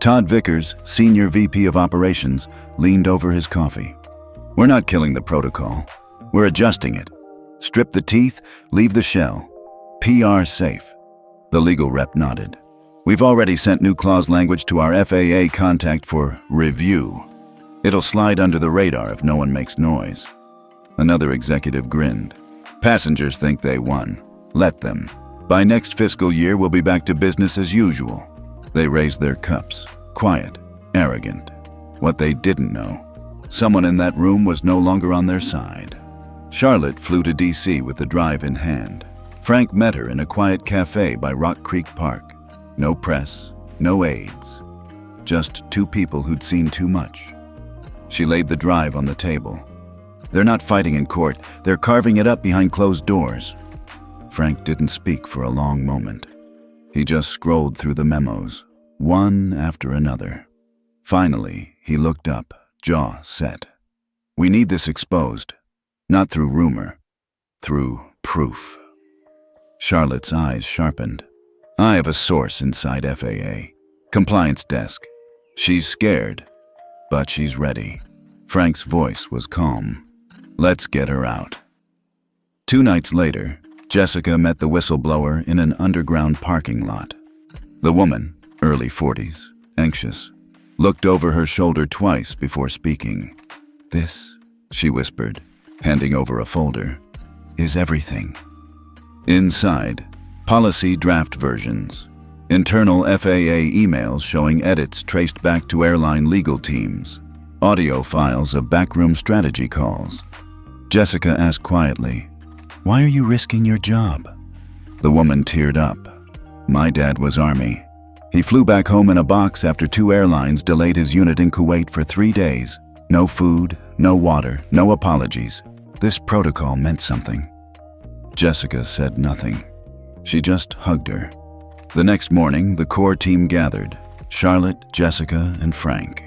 Todd Vickers, Senior VP of Operations, leaned over his coffee. "We're not killing the protocol. We're adjusting it. Strip the teeth, leave the shell. PR safe." The legal rep nodded. "We've already sent new clause language to our FAA contact for review. It'll slide under the radar if no one makes noise." Another executive grinned. "Passengers think they won. Let them. By next fiscal year, we'll be back to business as usual." They raised their cups, quiet, arrogant. What they didn't know, someone in that room was no longer on their side. Charlotte flew to DC with the drive in hand. Frank met her in a quiet cafe by Rock Creek Park. No press, no aides. Just 2 people who'd seen too much. She laid the drive on the table. "They're not fighting in court. They're carving it up behind closed doors." Frank didn't speak for a long moment. He just scrolled through the memos, one after another. Finally, he looked up, jaw set. "We need this exposed. Not through rumor, through proof." Charlotte's eyes sharpened. "I have a source inside FAA. Compliance desk. She's scared, but she's ready." Frank's voice was calm. "Let's get her out." 2 nights later, Jessica met the whistleblower in an underground parking lot. The woman, early 40s, anxious, looked over her shoulder twice before speaking. "This," she whispered, handing over a folder, "is everything." Inside, policy draft versions, internal FAA emails showing edits traced back to airline legal teams, audio files of backroom strategy calls. Jessica asked quietly, "Why are you risking your job?" The woman teared up. "My dad was Army. He flew back home in a box after 2 airlines delayed his unit in Kuwait for 3 days. No food, no water, no apologies. This protocol meant something." Jessica said nothing. She just hugged her. The next morning, the core team gathered: Charlotte, Jessica, and Frank.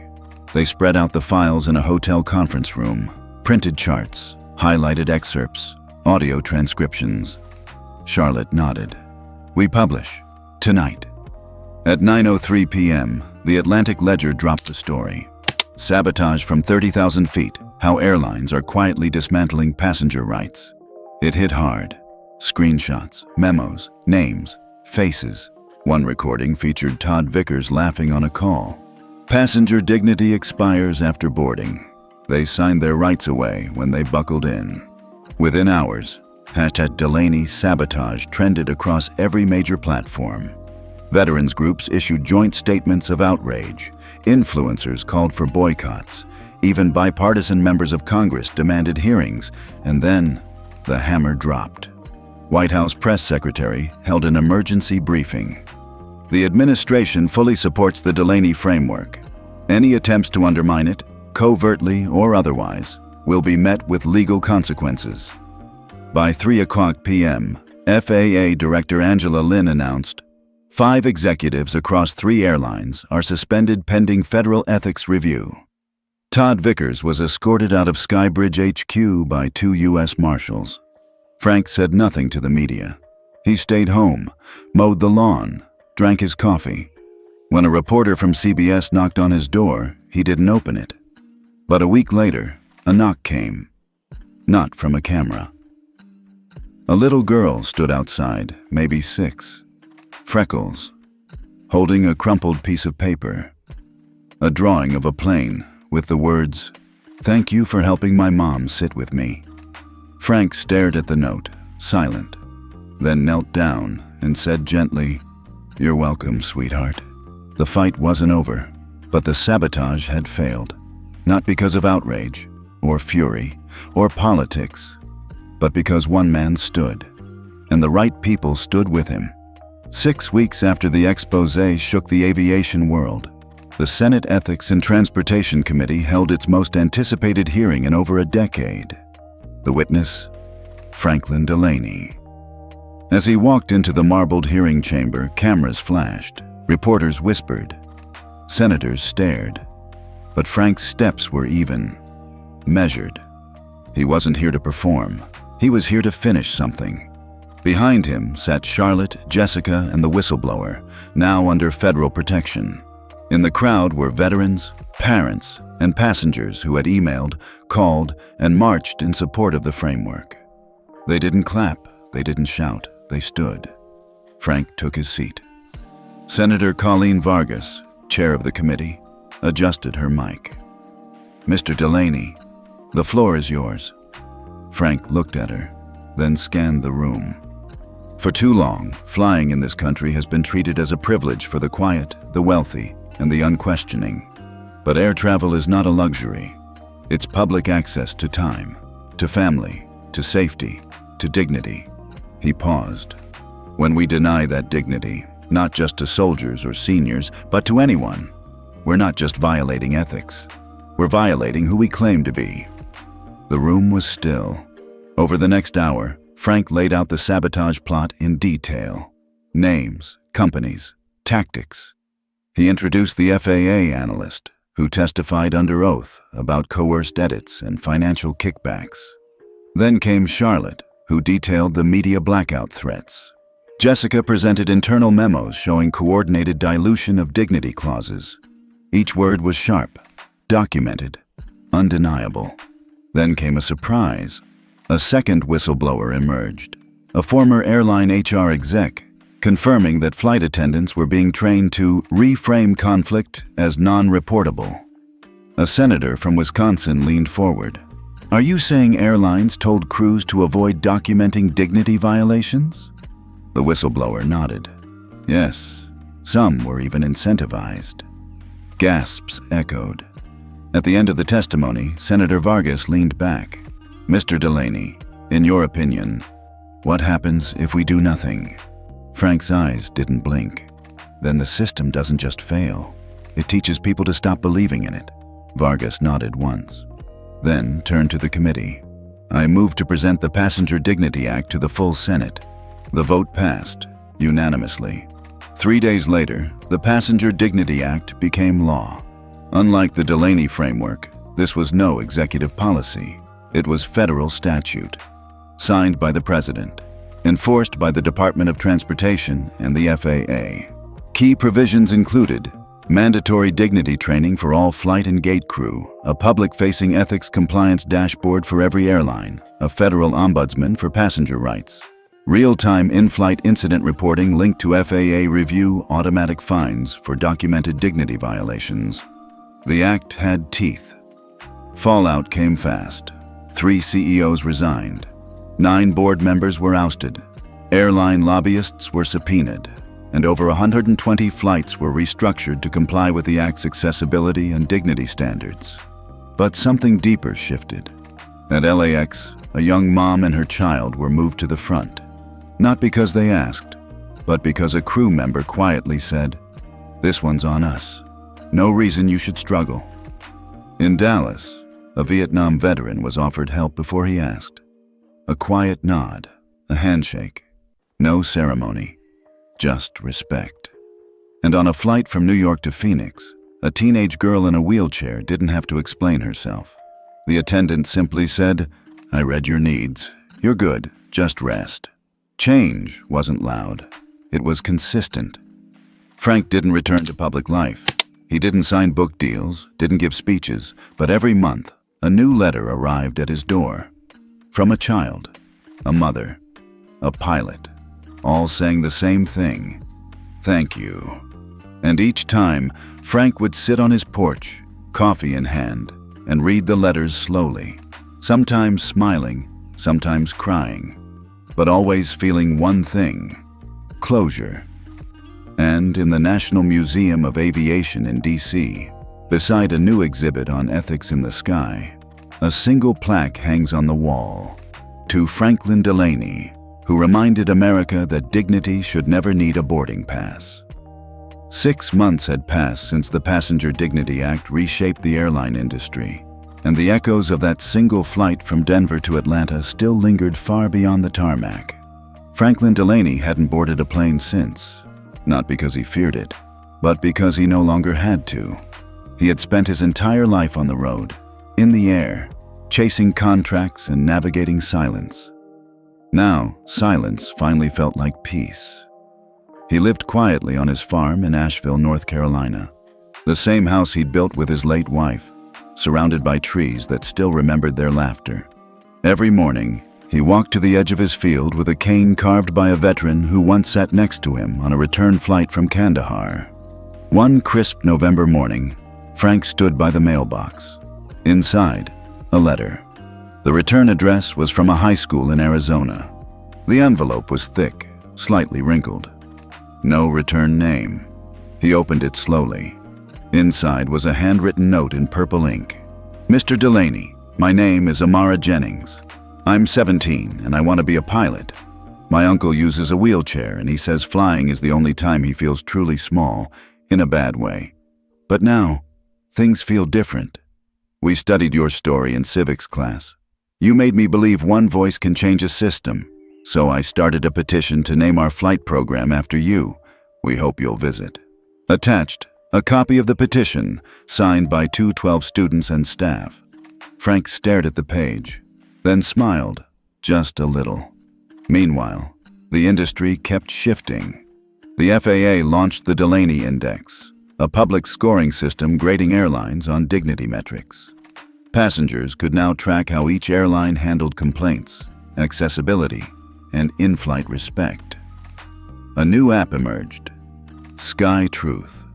They spread out the files in a hotel conference room, printed charts, highlighted excerpts, audio transcriptions. Charlotte nodded. "We publish. Tonight." At 9:03 p.m., the Atlantic Ledger dropped the story. Sabotage from 30,000 feet, how airlines are quietly dismantling passenger rights. It hit hard. Screenshots, memos, names, faces. One recording featured Todd Vickers laughing on a call. Passenger dignity expires after boarding. They signed their rights away when they buckled in. Within hours, #Delaney Sabotage trended across every major platform. Veterans groups issued joint statements of outrage. Influencers called for boycotts. Even bipartisan members of Congress demanded hearings, and then the hammer dropped. White House press secretary held an emergency briefing. The administration fully supports the Delaney framework. Any attempts to undermine it, covertly or otherwise, will be met with legal consequences. By 3:00 p.m., FAA Director Angela Lin announced 5 executives across 3 airlines are suspended pending federal ethics review. Todd Vickers was escorted out of Skybridge HQ by 2 U.S. Marshals. Frank said nothing to the media. He stayed home, mowed the lawn, drank his coffee. When a reporter from CBS knocked on his door, he didn't open it. But a week later, a knock came. Not from a camera. A little girl stood outside, maybe 6. Freckles, holding a crumpled piece of paper. A drawing of a plane with the words, "Thank you for helping my mom sit with me." Frank stared at the note, silent, then knelt down and said gently, "You're welcome, sweetheart." The fight wasn't over, but the sabotage had failed. Not because of outrage, or fury, or politics, but because one man stood, and the right people stood with him. 6 weeks after the exposé shook the aviation world, the Senate Ethics and Transportation Committee held its most anticipated hearing in over a decade. The witness, Franklin Delaney. As he walked into the marbled hearing chamber, cameras flashed, reporters whispered, senators stared. But Frank's steps were even, measured. He wasn't here to perform. He was here to finish something. Behind him sat Charlotte, Jessica, and the whistleblower, now under federal protection. In the crowd were veterans, parents, and passengers who had emailed, called, and marched in support of the framework. They didn't clap, they didn't shout, they stood. Frank took his seat. Senator Colleen Vargas, chair of the committee, adjusted her mic. "Mr. Delaney, the floor is yours." Frank looked at her, then scanned the room. For too long, flying in this country has been treated as a privilege for the quiet, the wealthy, and the unquestioning. But air travel is not a luxury. It's public access to time, to family, to safety, to dignity. He paused. When we deny that dignity, not just to soldiers or seniors, but to anyone, we're not just violating ethics. We're violating who we claim to be. The room was still. Over the next hour, Frank laid out the sabotage plot in detail. Names, companies, tactics. He introduced the FAA analyst, who testified under oath about coerced edits and financial kickbacks. Then came Charlotte, who detailed the media blackout threats. Jessica presented internal memos showing coordinated dilution of dignity clauses. Each word was sharp, documented, undeniable. Then came a surprise. A second whistleblower emerged, a former airline HR exec, confirming that flight attendants were being trained to reframe conflict as non-reportable. A senator from Wisconsin leaned forward. "Are you saying airlines told crews to avoid documenting dignity violations?" The whistleblower nodded. "Yes, some were even incentivized." Gasps echoed. At the end of the testimony, Senator Vargas leaned back. "Mr. Delaney, in your opinion, what happens if we do nothing?" Frank's eyes didn't blink. "Then the system doesn't just fail. It teaches people to stop believing in it." Vargas nodded once, then turned to the committee. "I move to present the Passenger Dignity Act to the full Senate." The vote passed, unanimously. 3 days later, the Passenger Dignity Act became law. Unlike the Delaney framework, this was no executive policy. It was federal statute, signed by the President, enforced by the Department of Transportation and the FAA. Key provisions included mandatory dignity training for all flight and gate crew, a public-facing ethics compliance dashboard for every airline, a federal ombudsman for passenger rights, real-time in-flight incident reporting linked to FAA review, automatic fines for documented dignity violations. The act had teeth. Fallout came fast. 3 CEOs resigned. 9 board members were ousted. Airline lobbyists were subpoenaed. And over 120 flights were restructured to comply with the Act's accessibility and dignity standards. But something deeper shifted. At LAX, a young mom and her child were moved to the front. Not because they asked, but because a crew member quietly said, "This one's on us. No reason you should struggle." In Dallas, a Vietnam veteran was offered help before he asked. A quiet nod, a handshake, no ceremony. Just respect. And on a flight from New York to Phoenix, a teenage girl in a wheelchair didn't have to explain herself. The attendant simply said, "I read your needs. You're good. Just rest." Change wasn't loud. It was consistent. Frank didn't return to public life. He didn't sign book deals, didn't give speeches, but every month, a new letter arrived at his door. From a child, a mother, a pilot, all saying the same thing: "Thank you." And each time, Frank would sit on his porch, coffee in hand, and read the letters slowly, sometimes smiling, sometimes crying, but always feeling one thing: closure. And in the National Museum of Aviation in DC, beside a new exhibit on ethics in the sky, a single plaque hangs on the wall: "To Franklin Delaney, who reminded America that dignity should never need a boarding pass." 6 months had passed since the Passenger Dignity Act reshaped the airline industry, and the echoes of that single flight from Denver to Atlanta still lingered far beyond the tarmac. Franklin Delaney hadn't boarded a plane since, not because he feared it, but because he no longer had to. He had spent his entire life on the road, in the air, chasing contracts and navigating silence. Now, silence finally felt like peace. He lived quietly on his farm in Asheville, North Carolina, the same house he'd built with his late wife, surrounded by trees that still remembered their laughter. Every morning, he walked to the edge of his field with a cane carved by a veteran who once sat next to him on a return flight from Kandahar. One crisp November morning, Frank stood by the mailbox. Inside, a letter. The return address was from a high school in Arizona. The envelope was thick, slightly wrinkled. No return name. He opened it slowly. Inside was a handwritten note in purple ink. "Mr. Delaney, my name is Amara Jennings. I'm 17 and I want to be a pilot. My uncle uses a wheelchair and he says flying is the only time he feels truly small, in a bad way. But now, things feel different. We studied your story in civics class. You made me believe one voice can change a system, so I started a petition to name our flight program after you. We hope you'll visit." Attached, a copy of the petition, signed by 212 students and staff. Frank stared at the page, then smiled, just a little. Meanwhile, the industry kept shifting. The FAA launched the Delaney Index, a public scoring system grading airlines on dignity metrics. Passengers could now track how each airline handled complaints, accessibility, and in-flight respect. A new app emerged, Sky Truth.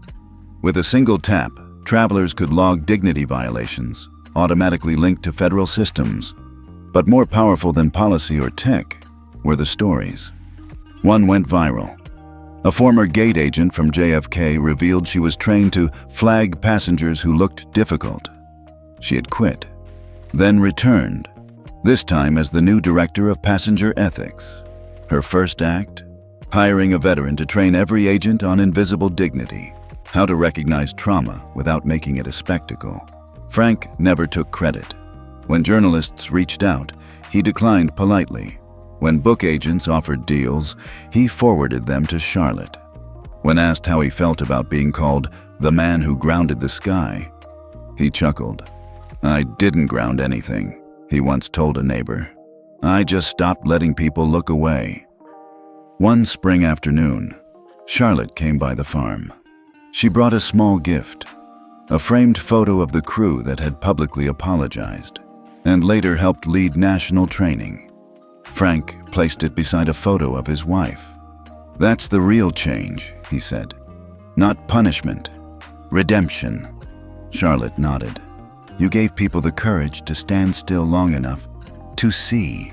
With a single tap, travelers could log dignity violations, automatically linked to federal systems. But more powerful than policy or tech were the stories. One went viral. A former gate agent from JFK revealed she was trained to flag passengers who looked difficult. She had quit, then returned, this time as the new director of passenger ethics. Her first act? Hiring a veteran to train every agent on invisible dignity, how to recognize trauma without making it a spectacle. Frank never took credit. When journalists reached out, he declined politely. When book agents offered deals, he forwarded them to Charlotte. When asked how he felt about being called the man who grounded the sky, he chuckled. "I didn't ground anything," he once told a neighbor. "I just stopped letting people look away." One spring afternoon, Charlotte came by the farm. She brought a small gift, a framed photo of the crew that had publicly apologized and later helped lead national training. Frank placed it beside a photo of his wife. "That's the real change," he said. "Not punishment, redemption." Charlotte nodded. "You gave people the courage to stand still long enough to see."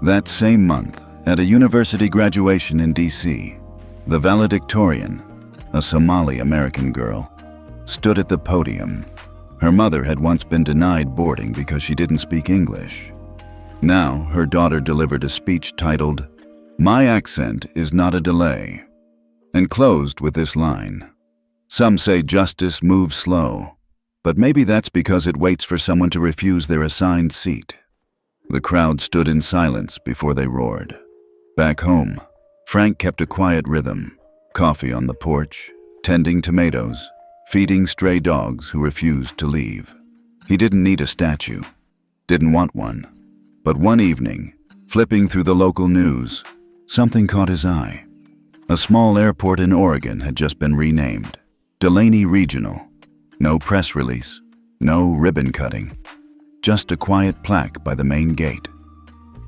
That same month, at a university graduation in D.C., the valedictorian, a Somali-American girl, stood at the podium. Her mother had once been denied boarding because she didn't speak English. Now, her daughter delivered a speech titled, "My accent is not a delay," and closed with this line: "Some say justice moves slow, but maybe that's because it waits for someone to refuse their assigned seat." The crowd stood in silence before they roared. Back home, Frank kept a quiet rhythm: coffee on the porch, tending tomatoes, feeding stray dogs who refused to leave. He didn't need a statue, didn't want one. But one evening, flipping through the local news, something caught his eye. A small airport in Oregon had just been renamed Delaney Regional. No press release, no ribbon cutting, just a quiet plaque by the main gate.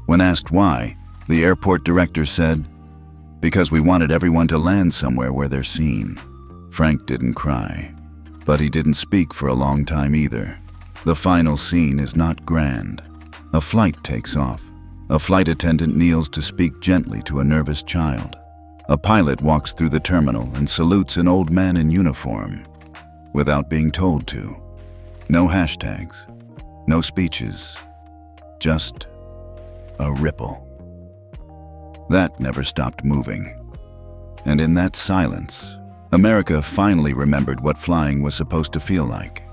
When asked why, the airport director said, "Because we wanted everyone to land somewhere where they're seen." Frank didn't cry, but he didn't speak for a long time either. The final scene is not grand. A flight takes off. A flight attendant kneels to speak gently to a nervous child. A pilot walks through the terminal and salutes an old man in uniform, without being told to. No hashtags, no speeches, just a ripple. That never stopped moving. And in that silence, America finally remembered what flying was supposed to feel like.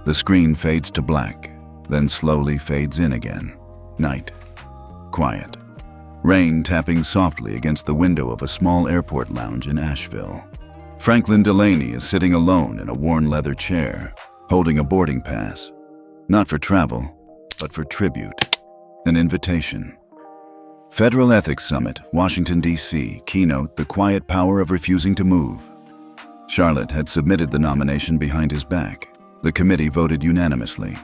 The screen fades to black, then slowly fades in again. Night. Quiet. Rain tapping softly against the window of a small airport lounge in Asheville. Franklin Delaney is sitting alone in a worn leather chair, holding a boarding pass. Not for travel, but for tribute. An invitation. Federal Ethics Summit, Washington, D.C. Keynote: The Quiet Power of Refusing to Move. Charlotte had submitted the nomination behind his back. The committee voted unanimously.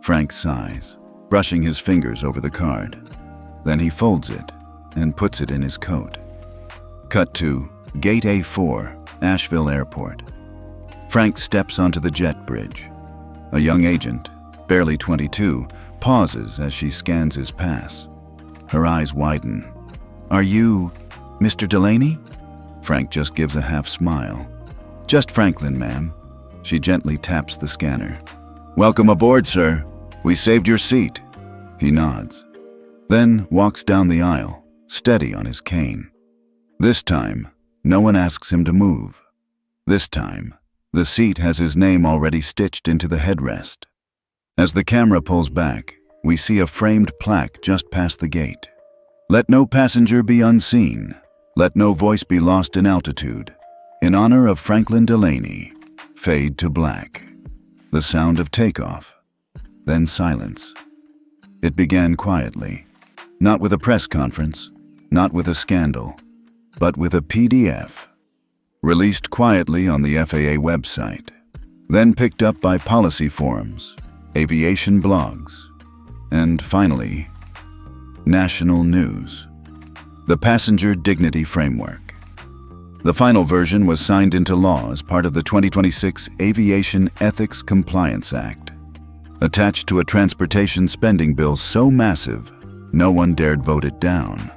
Frank sighs, brushing his fingers over the card. Then he folds it and puts it in his coat. Cut to Gate A4, Asheville Airport. Frank steps onto the jet bridge. A young agent, barely 22, pauses as she scans his pass. Her eyes widen. "Are you Mr. Delaney?" Frank just gives a half smile. "Just Franklin, ma'am." She gently taps the scanner. "Welcome aboard, sir. We saved your seat." He nods, then walks down the aisle, steady on his cane. This time, no one asks him to move. This time, the seat has his name already stitched into the headrest. As the camera pulls back, we see a framed plaque just past the gate. "Let no passenger be unseen. Let no voice be lost in altitude. In honor of Franklin Delaney." Fade to black. The sound of takeoff. Then silence. It began quietly. Not with a press conference, not with a scandal, but with a PDF. Released quietly on the FAA website. Then picked up by policy forums, aviation blogs, and finally, national news. The Passenger Dignity Framework. The final version was signed into law as part of the 2026 Aviation Ethics Compliance Act, attached to a transportation spending bill so massive, no one dared vote it down.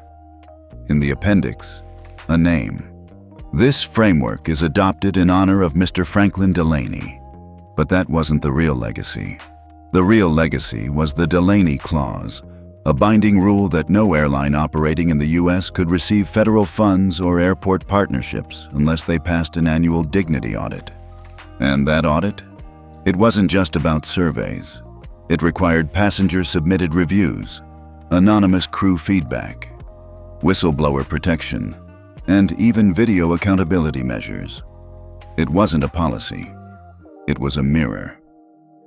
In the appendix, a name. This framework is adopted in honor of Mr. Franklin Delaney. But that wasn't the real legacy. The real legacy was the Delaney Clause, a binding rule that no airline operating in the U.S. could receive federal funds or airport partnerships unless they passed an annual dignity audit. And that audit? It wasn't just about surveys. It required passenger-submitted reviews, anonymous crew feedback, whistleblower protection, and even video accountability measures. It wasn't a policy. It was a mirror.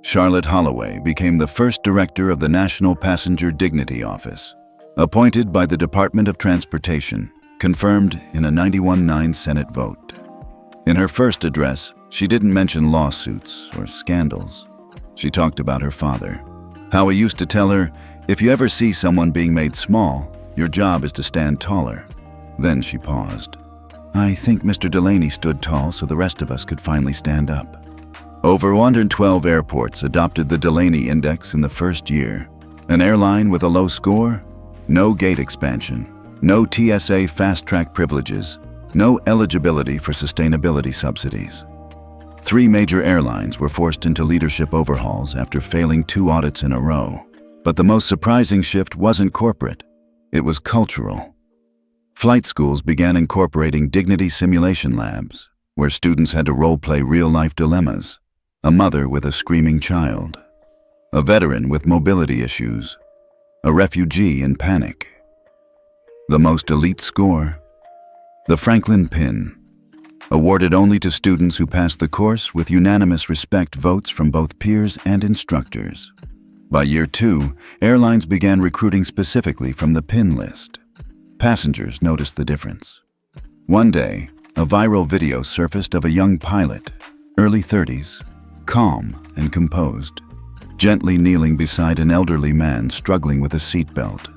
Charlotte Holloway became the first director of the National Passenger Dignity Office, appointed by the Department of Transportation, confirmed in a 91-9 Senate vote. In her first address, she didn't mention lawsuits or scandals. She talked about her father, how he used to tell her, if you ever see someone being made small, your job is to stand taller. Then she paused. I think Mr. Delaney stood tall so the rest of us could finally stand up. Over 112 airports adopted the Delaney Index in the first year. An airline with a low score? No gate expansion, no TSA fast-track privileges, no eligibility for sustainability subsidies. 3 major airlines were forced into leadership overhauls after failing 2 audits in a row. But the most surprising shift wasn't corporate, it was cultural. Flight schools began incorporating dignity simulation labs, where students had to role-play real-life dilemmas. A mother with a screaming child, a veteran with mobility issues, a refugee in panic. The most elite score? The Franklin Pin, awarded only to students who passed the course with unanimous respect votes from both peers and instructors. By year 2, airlines began recruiting specifically from the Pin list. Passengers noticed the difference. One day, a viral video surfaced of a young pilot, early 30s, calm and composed, gently kneeling beside an elderly man struggling with a seatbelt.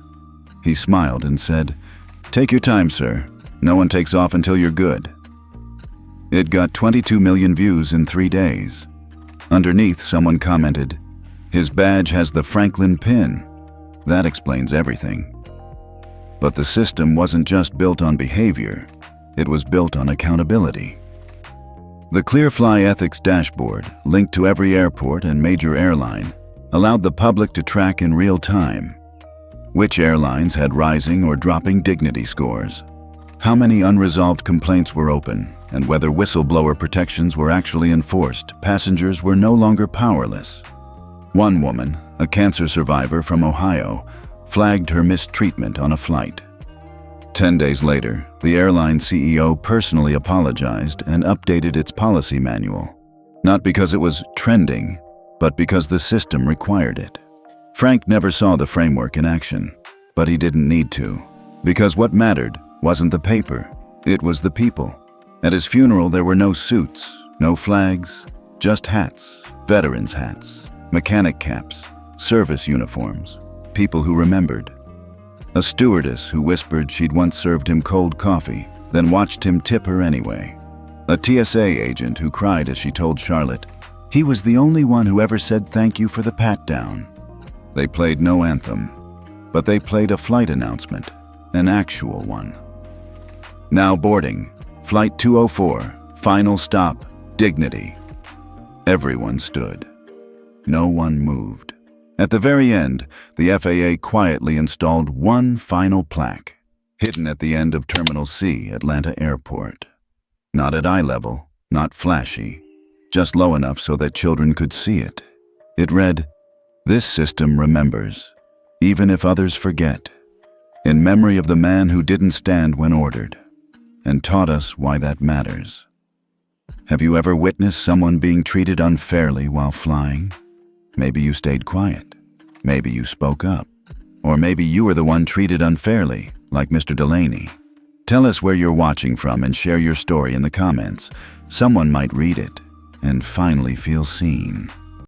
He smiled and said, "Take your time, sir. No one takes off until you're good." It got 22 million views in 3 days. Underneath, someone commented, "His badge has the Franklin Pin. That explains everything." But the system wasn't just built on behavior, it was built on accountability. The ClearFly Ethics dashboard, linked to every airport and major airline, allowed the public to track in real time which airlines had rising or dropping dignity scores, how many unresolved complaints were open, and whether whistleblower protections were actually enforced. Passengers were no longer powerless. One woman, a cancer survivor from Ohio, flagged her mistreatment on a flight. 10 days later, the airline CEO personally apologized and updated its policy manual, not because it was trending, but because the system required it. Frank never saw the framework in action, but he didn't need to, because what mattered wasn't the paper, it was the people. At his funeral, there were no suits, no flags, just hats, veterans' hats, mechanic caps, service uniforms, people who remembered. A stewardess who whispered she'd once served him cold coffee, then watched him tip her anyway. A TSA agent who cried as she told Charlotte, he was the only one who ever said thank you for the pat-down. They played no anthem, but they played a flight announcement, an actual one. Now boarding, Flight 204, final stop, Dignity. Everyone stood. No one moved. At the very end, the FAA quietly installed one final plaque, hidden at the end of Terminal C, Atlanta Airport. Not at eye level, not flashy, just low enough so that children could see it. It read, "This system remembers, even if others forget, in memory of the man who didn't stand when ordered, and taught us why that matters." Have you ever witnessed someone being treated unfairly while flying? Maybe you stayed quiet. Maybe you spoke up. Or maybe you were the one treated unfairly, like Mr. Delaney. Tell us where you're watching from and share your story in the comments. Someone might read it and finally feel seen.